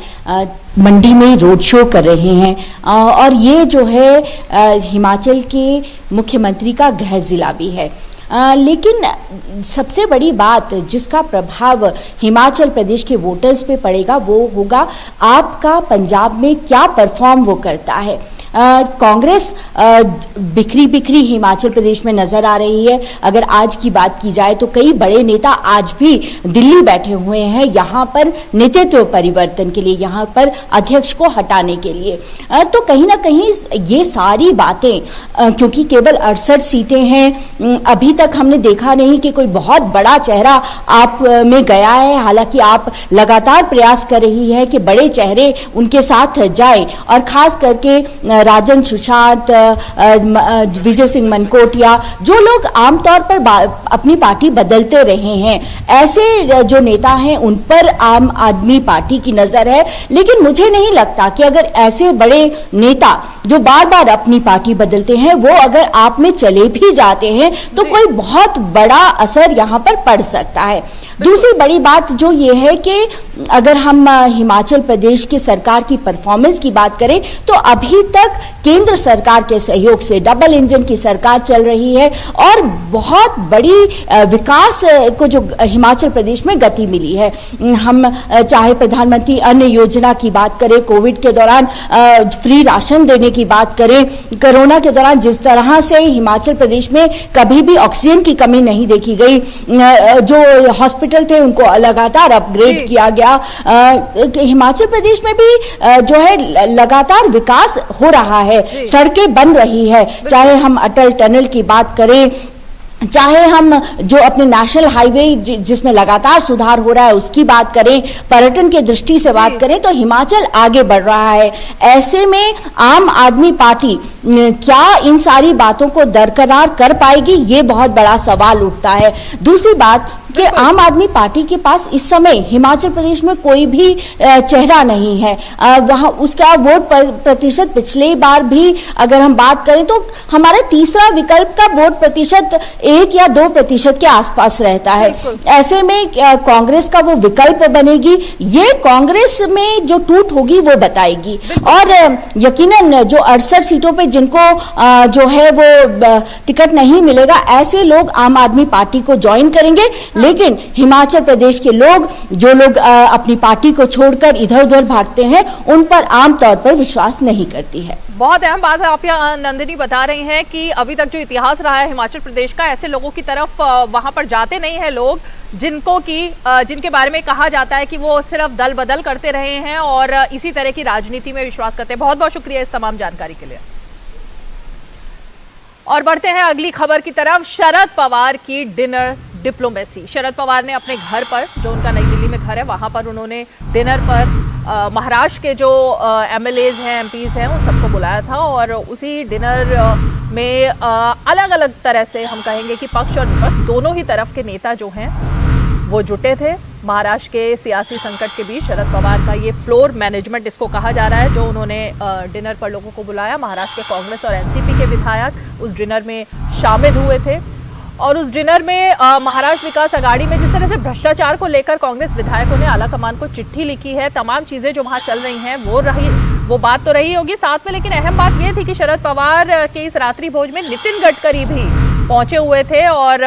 मंडी में रोड शो कर रहे हैं और ये जो है हिमाचल के मुख्यमंत्री का गृह जिला भी है। लेकिन सबसे बड़ी बात जिसका प्रभाव हिमाचल प्रदेश के वोटर्स पे पड़ेगा वो होगा आपका पंजाब में क्या परफॉर्म वो करता है। कांग्रेस बिखरी बिखरी हिमाचल प्रदेश में नजर आ रही है। अगर आज की बात की जाए तो कई बड़े नेता आज भी दिल्ली बैठे हुए हैं यहाँ पर नेतृत्व परिवर्तन के लिए, यहाँ पर अध्यक्ष को हटाने के लिए। तो कहीं ना कहीं ये सारी बातें क्योंकि केवल 68 सीटें हैं, अभी तक हमने देखा नहीं कि कोई बहुत बड़ा चेहरा आप में गया है। हालांकि आप लगातार प्रयास कर रही है कि बड़े चेहरे उनके साथ जाए और खास करके राजन सुशांत, विजय सिंह मनकोटिया, जो लोग आमतौर पर अपनी पार्टी बदलते रहे हैं, ऐसे जो नेता हैं उन पर आम आदमी पार्टी की नजर है। लेकिन मुझे नहीं लगता कि अगर ऐसे बड़े नेता जो बार बार अपनी पार्टी बदलते हैं वो अगर आप में चले भी जाते हैं तो कोई बहुत बड़ा असर यहाँ पर पड़ सकता है। दूसरी बड़ी बात जो ये है कि अगर हम हिमाचल प्रदेश की सरकार की परफॉर्मेंस की बात करें तो अभी तक केंद्र सरकार के सहयोग से डबल इंजन की सरकार चल रही है और बहुत बड़ी विकास को जो हिमाचल प्रदेश में गति मिली है। हम चाहे प्रधानमंत्री अन्न योजना की बात करें, कोविड के दौरान फ्री राशन देने की बात करें, कोरोना के दौरान जिस तरह से हिमाचल प्रदेश में कभी भी ऑक्सीजन की कमी नहीं देखी गई, जो हॉस्पिटल थे उनको लगातार अपग्रेड किया गया। हिमाचल प्रदेश में भी जो है लगातार विकास हो रहा है, सड़कें बन रही है, चाहे हम अटल टनल की बात करें, चाहे हम जो अपने नेशनल हाईवे जिसमें लगातार सुधार हो रहा है उसकी बात करें, पर्यटन के दृष्टि से बात करें तो हिमाचल आगे बढ़ रहा है। ऐसे में आम आदमी पार्टी क्या इन सारी बातों को दरकिनार कर पाएगी, ये बहुत बड़ा सवाल उठता है। दूसरी बात कि आम आदमी पार्टी के पास इस समय हिमाचल प्रदेश में कोई भी चेहरा नहीं है। वहां उसका वोट प्रतिशत पिछले बार भी अगर हम बात करें तो हमारा तीसरा विकल्प का वोट प्रतिशत 1 या 2% के आसपास रहता है। ऐसे में कांग्रेस का वो विकल्प बनेगी, ये कांग्रेस में जो टूट होगी वो बताएगी। और यकीनन जो 68 सीटों पे जिनको जो है वो टिकट नहीं मिलेगा, ऐसे लोग आम आदमी पार्टी को ज्वाइन करेंगे। लेकिन हिमाचल प्रदेश के लोग, जो लोग अपनी पार्टी को छोड़कर इधर उधर भागते हैं, उन पर आमतौर पर विश्वास नहीं करती है। बहुत अहम बात है आप यहाँ नंदिनी बता रही हैं कि अभी तक जो इतिहास रहा है हिमाचल प्रदेश का, ऐसे लोगों की तरफ वहां पर जाते नहीं हैं लोग जिनके बारे में कहा जाता है कि वो सिर्फ दल बदल करते रहे हैं और इसी तरह की राजनीति में विश्वास करते हैं। बहुत बहुत शुक्रिया इस तमाम जानकारी के लिए। और बढ़ते हैं अगली खबर की तरफ। शरद पवार की डिनर डिप्लोमेसी। शरद पवार ने अपने घर पर, जो उनका नई दिल्ली में घर है, वहां पर उन्होंने डिनर पर महाराष्ट्र के जो एमएलएज हैं, एमपीज हैं, उन सबको बुलाया था और उसी डिनर में अलग अलग तरह से हम कहेंगे कि पक्ष और विपक्ष दोनों ही तरफ के नेता जो हैं वो जुटे थे। महाराष्ट्र के सियासी संकट के बीच शरद पवार का ये फ्लोर मैनेजमेंट इसको कहा जा रहा है, जो उन्होंने डिनर पर लोगों को बुलाया। महाराष्ट्र के कांग्रेस और एनसीपी के विधायक उस डिनर में शामिल हुए थे और उस डिनर में महाराष्ट्र विकास अघाड़ी में जिस तरह से भ्रष्टाचार को लेकर कांग्रेस विधायकों ने आला कमान को चिट्ठी लिखी है, तमाम चीजें जो वहां चल रही हैं वो बात तो रही होगी साथ में, लेकिन अहम बात यह थी कि शरद पवार के इस रात्रि भोज में नितिन गडकरी भी पहुंचे हुए थे और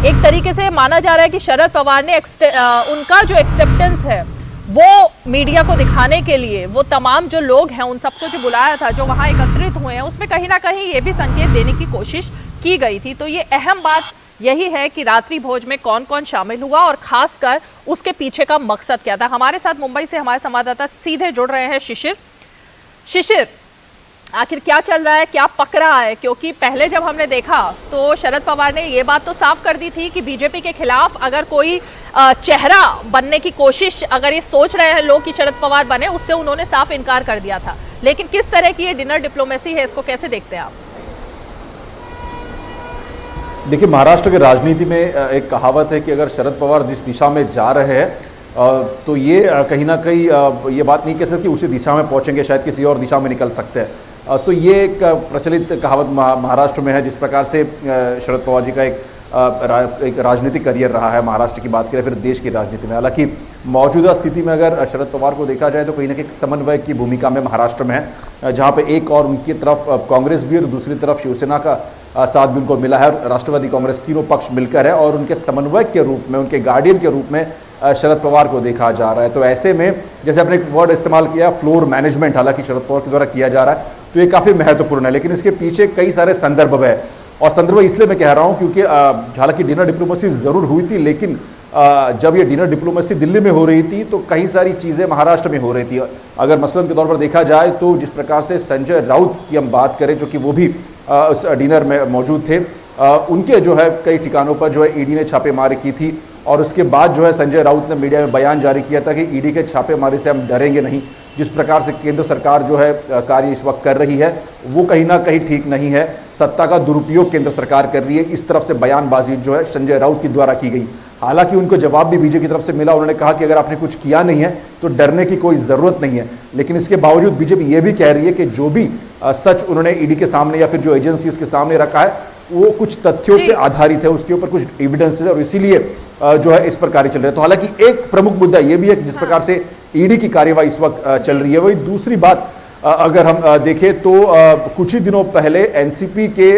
एक तरीके से माना जा रहा है कि शरद पवार ने उनका जो एक्सेप्टेंस है वो मीडिया को दिखाने के लिए वो तमाम जो लोग हैं उन सबको जो बुलाया था, जो वहां एकत्रित हुए हैं, उसमें कहीं ना कहीं ये भी संकेत देने की कोशिश की गई थी। तो ये अहम बात यही है कि रात्रि भोज में कौन कौन शामिल हुआ और खासकर उसके पीछे का मकसद क्या था। हमारे साथ मुंबई से हमारे संवाददाता सीधे जुड़ रहे हैं शिशिर, आखिर क्या चल रहा है, क्या पक रहा है? क्योंकि पहले जब हमने देखा तो शरद पवार ने ये बात तो साफ कर दी थी कि बीजेपी के खिलाफ अगर कोई चेहरा बनने की कोशिश, अगर ये सोच रहे हैं लोग कि शरद पवार बने, उससे उन्होंने साफ इनकार कर दिया था। लेकिन किस तरह की ये डिनर डिप्लोमेसी है, इसको कैसे देखते हैं आप? देखिए, महाराष्ट्र की राजनीति में एक कहावत है कि अगर शरद पवार जिस दिशा में जा रहे हैं तो ये कहीं ना कहीं ये बात नहीं कह सकती उसी दिशा में पहुंचेंगे, शायद किसी और दिशा में निकल सकते हैं। तो ये एक प्रचलित कहावत महाराष्ट्र में है। जिस प्रकार से शरद पवार जी का एक राजनीतिक करियर रहा है, महाराष्ट्र की बात करें फिर देश की राजनीति में। हालांकि मौजूदा स्थिति में अगर शरद पवार को देखा जाए तो कहीं ना कहीं समन्वय की भूमिका में महाराष्ट्र में है, जहाँ पे एक और उनकी तरफ कांग्रेस भी और दूसरी तरफ शिवसेना का साथ भी उनको मिला है। राष्ट्रवादी कांग्रेस तीनों पक्ष मिलकर है और उनके समन्वयक के रूप में, उनके गार्डियन के रूप में शरद पवार को देखा जा रहा है। तो ऐसे में जैसे आपने एक वर्ड इस्तेमाल किया फ्लोर मैनेजमेंट, हालांकि शरद पवार के द्वारा किया जा रहा है, तो ये काफ़ी महत्वपूर्ण है। लेकिन इसके पीछे कई सारे संदर्भ है और संदर्भ इसलिए मैं कह रहा हूँ क्योंकि हालांकि डिनर डिप्लोमेसी ज़रूर हुई थी, लेकिन जब ये डिनर डिप्लोमेसी दिल्ली में हो रही थी तो कई सारी चीज़ें महाराष्ट्र में हो रही थी। अगर मसलन के तौर पर देखा जाए तो जिस प्रकार से संजय राउत की हम बात करें, जो कि वो भी उस डिनर में मौजूद थे, उनके जो है कई ठिकानों पर जो है ईडी ने छापेमारी की थी और उसके बाद जो है संजय राउत ने मीडिया में बयान जारी किया था कि ईडी के छापेमारी से हम डरेंगे नहीं। जिस प्रकार से केंद्र सरकार जो है कार्य इस वक्त कर रही है वो कहीं ना कहीं ठीक नहीं है, सत्ता का दुरुपयोग केंद्र सरकार कर रही है, इस तरफ से बयानबाजी जो है संजय राउत की द्वारा की गई। हालांकि उनको जवाब भी बीजेपी की तरफ से मिला, उन्होंने कहा कि अगर आपने कुछ किया नहीं है तो डरने की कोई ज़रूरत नहीं है। लेकिन इसके बावजूद बीजेपी ये भी कह रही है कि जो भी सच उन्होंने ईडी के सामने या फिर जो एजेंसीज के सामने रखा है वो कुछ तथ्यों पे आधारित है, उसके ऊपर कुछ एविडेंस है और इसीलिए जो है इस पर कार्य चल रहा है। तो हालांकि एक प्रमुख मुद्दा ये भी है कि जिस प्रकार से ईडी की कार्यवाही इस वक्त चल रही है, वही दूसरी बात अगर हम देखें तो कुछ ही दिनों पहले एनसीपी के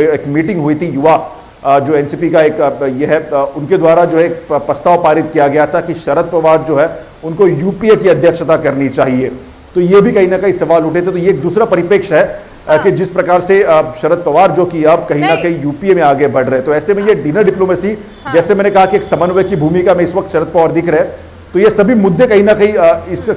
एक मीटिंग हुई थी, युवा जो एनसीपी का एक ये है, उनके द्वारा जो है एक प्रस्ताव पारित किया गया था कि शरद पवार जो है उनको यूपीए की अध्यक्षता करनी चाहिए। तो ये भी कहीं ना कहीं सवाल उठे थे। तो ये एक दूसरा परिप्रेक्ष्य है कि जिस प्रकार से शरद पवार जो कि अब कहीं ना कहीं यूपीए में आगे बढ़ रहे हैं। तो ऐसे में ये डिनर डिप्लोमेसी, जैसे मैंने कहा कि एक समन्वय की भूमिका में इस वक्त शरद पवार दिख रहे हैं, तो ये सभी मुद्दे कहीं ना कहीं इस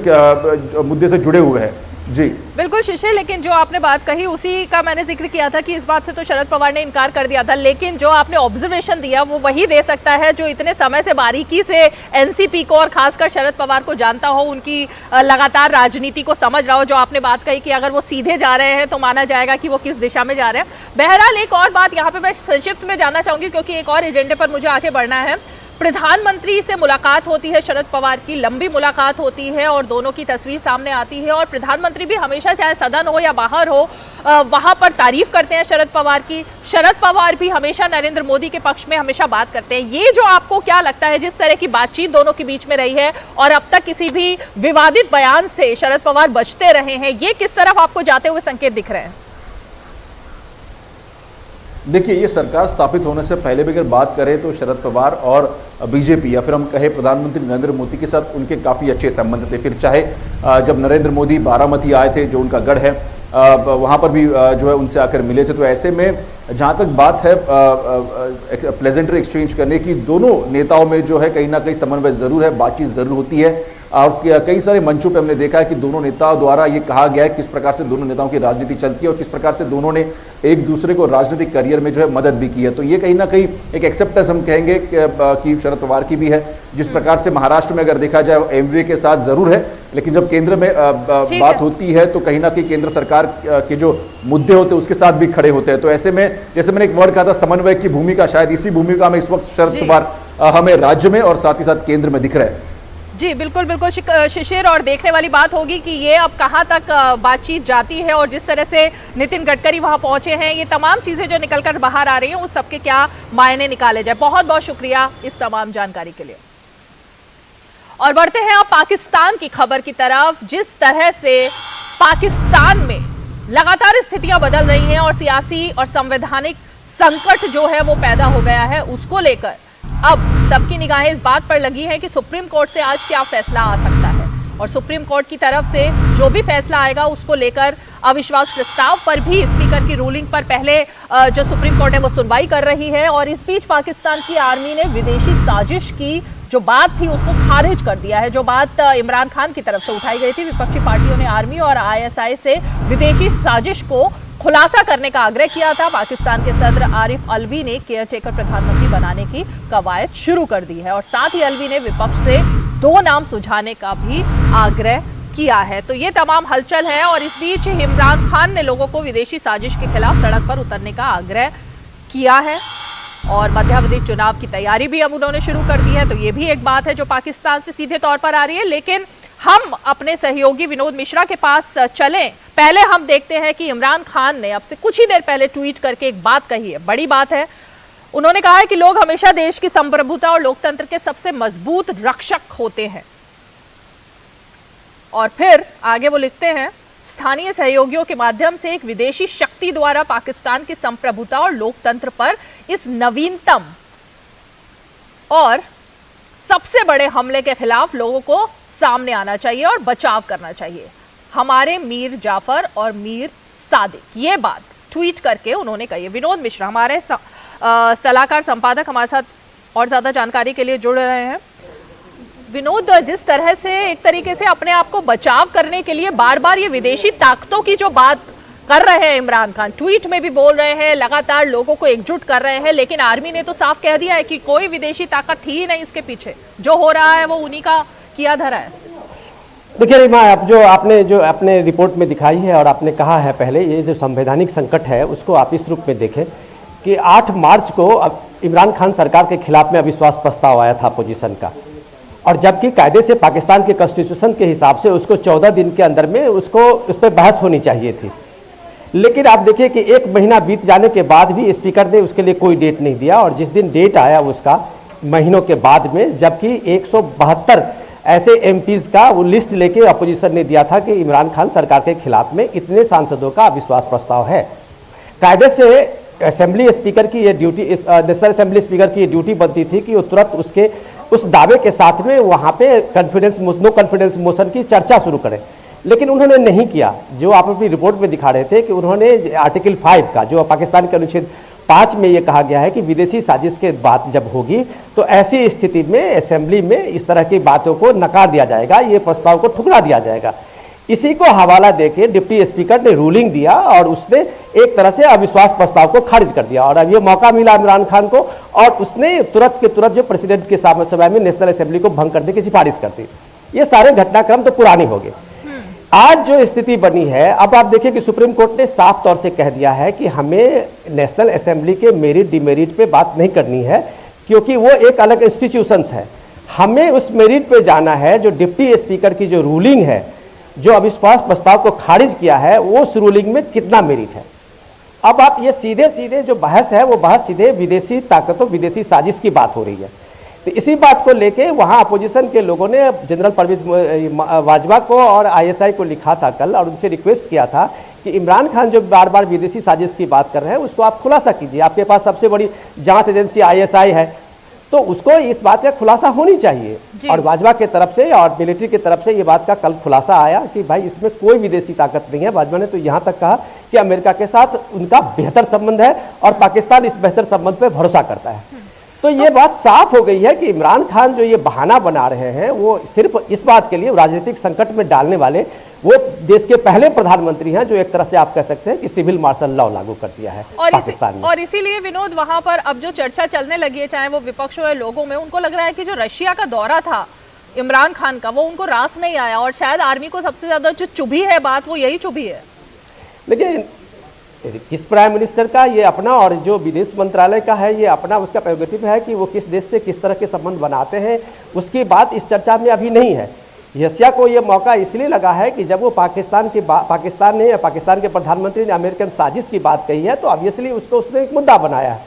मुद्दे से जुड़े हुए हैं। जी बिल्कुल शिशिर, लेकिन जो आपने बात कही उसी का मैंने जिक्र किया था कि इस बात से तो शरद पवार ने इनकार कर दिया था, लेकिन जो आपने ऑब्जर्वेशन दिया वो वही दे सकता है जो इतने समय से बारीकी से एनसीपी को और खासकर शरद पवार को जानता हो, उनकी लगातार राजनीति को समझ रहा हो। जो आपने बात कही कि अगर वो सीधे जा रहे हैं तो माना जाएगा कि वो किस दिशा में जा रहे हैं। बहरहाल एक और बात यहाँ पे मैं संक्षिप्त में जानना चाहूंगी क्योंकि एक और एजेंडे पर मुझे आगे बढ़ना है। प्रधानमंत्री से मुलाकात होती है शरद पवार की, लंबी मुलाकात होती है और दोनों की तस्वीर सामने आती है और प्रधानमंत्री भी हमेशा चाहे सदन हो या बाहर हो वहां पर तारीफ करते हैं शरद पवार की। शरद पवार भी हमेशा नरेंद्र मोदी के पक्ष में हमेशा बात करते हैं। ये जो आपको क्या लगता है, जिस तरह की बातचीत दोनों के बीच में रही है और अब तक किसी भी विवादित बयान से शरद पवार बचते रहे हैं, ये किस तरफ आपको जाते हुए संकेत दिख रहे हैं? देखिए, ये सरकार स्थापित होने से पहले भी अगर बात करें तो शरद पवार और बीजेपी या फिर हम कहें प्रधानमंत्री नरेंद्र मोदी के साथ उनके काफ़ी अच्छे संबंध थे। फिर चाहे जब नरेंद्र मोदी बारामती आए थे, जो उनका गढ़ है, वहाँ पर भी जो है उनसे आकर मिले थे। तो ऐसे में जहाँ तक बात है प्लेजेंटरी एक्सचेंज करने की, दोनों नेताओं में जो है कहीं ना कहीं समन्वय जरूर है, बातचीत जरूर होती है। और कई सारे मंचों पे हमने देखा है कि दोनों नेताओं द्वारा ये कहा गया है किस प्रकार से दोनों नेताओं की राजनीति चलती है और किस प्रकार से दोनों ने एक दूसरे को राजनीतिक करियर में जो है मदद भी की है। तो ये कहीं ना कहीं एक एक्सेप्टेंस हम कहेंगे कि शरद पवार की भी है। जिस प्रकार से महाराष्ट्र में अगर देखा जाए एमवीए के साथ जरूर है, लेकिन जब केंद्र में बात होती है तो कहीं ना कहीं केंद्र सरकार के जो मुद्दे होते हैं उसके साथ भी खड़े होते हैं। तो ऐसे में जैसे मैंने एक वर्ड कहा था समन्वय की भूमिका, शायद इसी भूमिका में इस वक्त शरद पवार हमें राज्य में और साथ ही साथ केंद्र में दिख रहे हैं। जी बिल्कुल बिल्कुल शिशिर, और देखने वाली बात होगी कि ये अब कहां तक बातचीत जाती है और जिस तरह से नितिन गडकरी वहां पहुंचे हैं, ये तमाम चीजें जो निकलकर बाहर आ रही हैं उस सबके क्या मायने निकाले जाए। बहुत बहुत शुक्रिया इस तमाम जानकारी के लिए। और बढ़ते हैं अब पाकिस्तान की खबर की तरफ। जिस तरह से पाकिस्तान में लगातार स्थितियां बदल रही हैं और सियासी और संवैधानिक संकट जो है वो पैदा हो गया है, उसको लेकर अब सबकी निगाहें इस बात पर लगी हैं कि सुप्रीम कोर्ट से आज क्या फैसला आ सकता है। और सुप्रीम कोर्ट की तरफ से जो भी फैसला आएगा उसको लेकर अविश्वास प्रस्ताव पर भी स्पीकर की रूलिंग पर पहले जो सुप्रीम कोर्ट है वो सुनवाई कर रही है। और इस बीच पाकिस्तान की आर्मी ने विदेशी साजिश की जो बात थी उसको खारिज कर दिया है। जो बात इमरान खान की तरफ से उठाई गई थी, विपक्षी पार्टियों ने आर्मी और आईएसआई से विदेशी साजिश को खुलासा करने का आग्रह किया था। पाकिस्तान के सदर आरिफ अलवी ने केयरटेकर प्रधानमंत्री बनाने की कवायद शुरू कर दी है और साथ ही अलवी ने विपक्ष से 2 नाम सुझाने का भी आग्रह किया है। तो ये तमाम हलचल है और इस बीच इमरान खान ने लोगों को विदेशी साजिश के खिलाफ सड़क पर उतरने का आग्रह किया है और मध्यावधि चुनाव की तैयारी भी अब उन्होंने शुरू कर दी है। तो ये भी एक बात है जो पाकिस्तान से सीधे तौर पर आ रही है। लेकिन हम अपने सहयोगी विनोद मिश्रा के पास चलें। पहले हम देखते हैं कि इमरान खान ने अब से कुछ ही देर पहले ट्वीट करके एक बात कही है, बड़ी बात है। उन्होंने कहा है कि लोग हमेशा देश की संप्रभुता और लोकतंत्र के सबसे मजबूत रक्षक होते हैं। और फिर आगे वो लिखते हैं, स्थानीय सहयोगियों के माध्यम से एक विदेशी शक्ति द्वारा पाकिस्तान की संप्रभुता और लोकतंत्र पर इस नवीनतम और सबसे बड़े हमले के खिलाफ लोगों को सामने आना चाहिए और बचाव करना चाहिए। हमारे मीर जाफर और मीर सादिक, ये बात ट्वीट करके उन्होंने कही। विनोद मिश्रा हमारे सलाहकार संपादक हमारे साथ और ज्यादा जानकारी के लिए जुड़ रहे हैं। विनोद, जिस तरह से एक तरीके से अपने आप को बचाव करने के लिए बार बार ये विदेशी ताकतों की जो बात कर रहे हैं इमरान खान, ट्वीट में भी बोल रहे हैं, लगातार लोगों को एकजुट कर रहे हैं, लेकिन आर्मी ने तो साफ कह दिया है कि कोई विदेशी ताकत थी ही नहीं इसके पीछे, जो हो रहा है वो उन्हीं का किया धरा है। देखिए रीमा, आप जो अपने रिपोर्ट में दिखाई है और आपने कहा है पहले, ये जो संवैधानिक संकट है उसको आप इस रूप में देखें कि 8 मार्च को इमरान खान सरकार के खिलाफ में अविश्वास प्रस्ताव आया था अपोजिशन का, और जबकि कायदे से पाकिस्तान के कॉन्स्टिट्यूशन के हिसाब से उसको 14 दिन के अंदर में उस पर बहस होनी चाहिए थी। लेकिन आप देखिए कि 1 महीना बीत जाने के बाद भी स्पीकर ने उसके लिए कोई डेट नहीं दिया, और जिस दिन डेट आया उसका महीनों के बाद में, जबकि 172 ऐसे एमपीज़ का वो लिस्ट लेके अपोजिशन ने दिया था कि इमरान खान सरकार के खिलाफ में इतने सांसदों का अविश्वास प्रस्ताव है। कायदे से असेंबली स्पीकर की ये ड्यूटी, नेशनल असेंबली स्पीकर की ये ड्यूटी बनती थी कि वो तुरंत उसके उस दावे के साथ में वहाँ पे नो कॉन्फिडेंस मोशन की चर्चा शुरू करें, लेकिन उन्होंने नहीं किया। जो आप अपनी रिपोर्ट में दिखा रहे थे कि उन्होंने आर्टिकल 5 का, जो पाकिस्तान के अनुच्छेद 5 में ये कहा गया है कि विदेशी साजिश के बात जब होगी तो ऐसी स्थिति में असेंबली में इस तरह की बातों को नकार दिया जाएगा, ये प्रस्ताव को ठुकरा दिया जाएगा। इसी को हवाला देके डिप्टी स्पीकर ने रूलिंग दिया और उसने एक तरह से अविश्वास प्रस्ताव को खारिज कर दिया, और अब ये मौका मिला इमरान खान को, और उसने तुरंत के तुरंत जो प्रेसिडेंट के समय में नेशनल असेंबली को भंग करने की सिफारिश कर दी। ये सारे घटनाक्रम तो पुराने हो गए। आज जो स्थिति बनी है, अब आप देखिए कि सुप्रीम कोर्ट ने साफ तौर से कह दिया है कि हमें नेशनल असेंबली के मेरिट डिमेरिट पे बात नहीं करनी है, क्योंकि वो एक अलग इंस्टीट्यूशंस है। हमें उस मेरिट पे जाना है जो डिप्टी स्पीकर की जो रूलिंग है, जो अविश्वास प्रस्ताव को खारिज किया है, वो उस रूलिंग में कितना मेरिट है। अब आप ये सीधे सीधे जो बहस है वो बहस सीधे विदेशी ताकतों, विदेशी साजिश की बात हो रही है। तो इसी बात को लेके वहाँ अपोजिशन के लोगों ने जनरल परवेज वाजवा को और आईएसआई को लिखा था कल, और उनसे रिक्वेस्ट किया था कि इमरान खान जो बार बार विदेशी साजिश की बात कर रहे हैं उसको आप खुलासा कीजिए। आपके पास सबसे बड़ी जांच एजेंसी आईएसआई है, तो उसको इस बात का खुलासा होनी चाहिए। और भाजपा की तरफ से और मिलिट्री की तरफ से ये बात का कल खुलासा आया कि भाई इसमें कोई विदेशी ताकत नहीं है। भाजपा ने तो यहाँ तक कहा कि अमेरिका के साथ उनका बेहतर संबंध है और पाकिस्तान इस बेहतर संबंध पे भरोसा करता है। तो ये बात साफ हो गई है कि इमरान खान जो ये बहाना बना रहे हैं वो सिर्फ इस बात के लिए राजनीतिक संकट में डालने वाले वो देश के पहले प्रधानमंत्री हैं जो एक तरह से आप कह सकते हैं कि सिविल मार्शल लॉ लागू कर दिया है पाकिस्तान में। और इसीलिए विनोद वहां पर अब जो चर्चा चलने लगी है, चाहे वो विपक्ष हो या लोगों में, उनको लग रहा है कि जो रशिया का दौरा था इमरान खान का वो उनको रास नहीं आया और शायद आर्मी को सबसे ज्यादा जो चुभी है बात वो यही चुभी है। लेकिन किस प्राइम मिनिस्टर का ये अपना और जो विदेश मंत्रालय का है ये अपना उसका प्रेरोगेटिव है कि वो किस देश से किस तरह के संबंध बनाते हैं, उसकी बात इस चर्चा में अभी नहीं है। रशिया को ये मौका इसलिए लगा है कि जब वो पाकिस्तान ने या पाकिस्तान के प्रधानमंत्री ने अमेरिकन साजिश की बात कही है तो ऑब्वियसली उसको उसने एक मुद्दा बनाया है।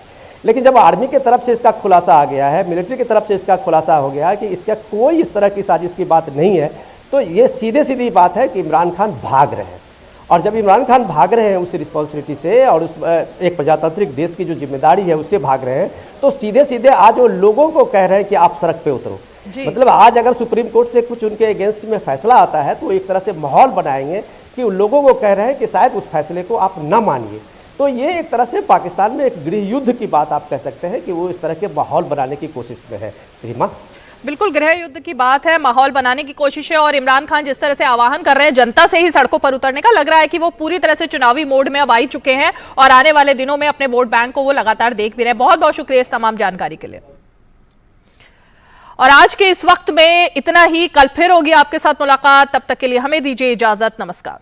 लेकिन जब आर्मी की तरफ से इसका खुलासा आ गया है, मिलिट्री की तरफ से इसका खुलासा हो गया है कि इसका कोई इस तरह की साजिश की बात नहीं है, तो ये सीधी बात है कि इमरान खान भाग रहे हैं। और जब इमरान खान भाग रहे हैं उस रिस्पॉन्सिबिलिटी से और उस एक प्रजातांत्रिक देश की जो जिम्मेदारी है उससे भाग रहे हैं, तो सीधे आज वो लोगों को कह रहे हैं कि आप सड़क पे उतरो। मतलब आज अगर सुप्रीम कोर्ट से कुछ उनके अगेंस्ट में फैसला आता है तो एक तरह से माहौल बनाएंगे कि उन लोगों को कह रहे हैं कि शायद उस फैसले को आप न मानिए। तो ये एक तरह से पाकिस्तान में एक गृह युद्ध की बात आप कह सकते हैं कि वो इस तरह के माहौल बनाने की कोशिश में है। रीमा, बिल्कुल गृह युद्ध की बात है, माहौल बनाने की कोशिश है और इमरान खान जिस तरह से आह्वान कर रहे हैं जनता से ही सड़कों पर उतरने का, लग रहा है कि वो पूरी तरह से चुनावी मोड में अब आ चुके हैं और आने वाले दिनों में अपने वोट बैंक को वो लगातार देख भी रहे हैं। बहुत बहुत शुक्रिया इस तमाम जानकारी के लिए। और आज के इस वक्त में इतना ही, कल फिर होगी आपके साथ मुलाकात, तब तक के लिए हमें दीजिए इजाजत। नमस्कार।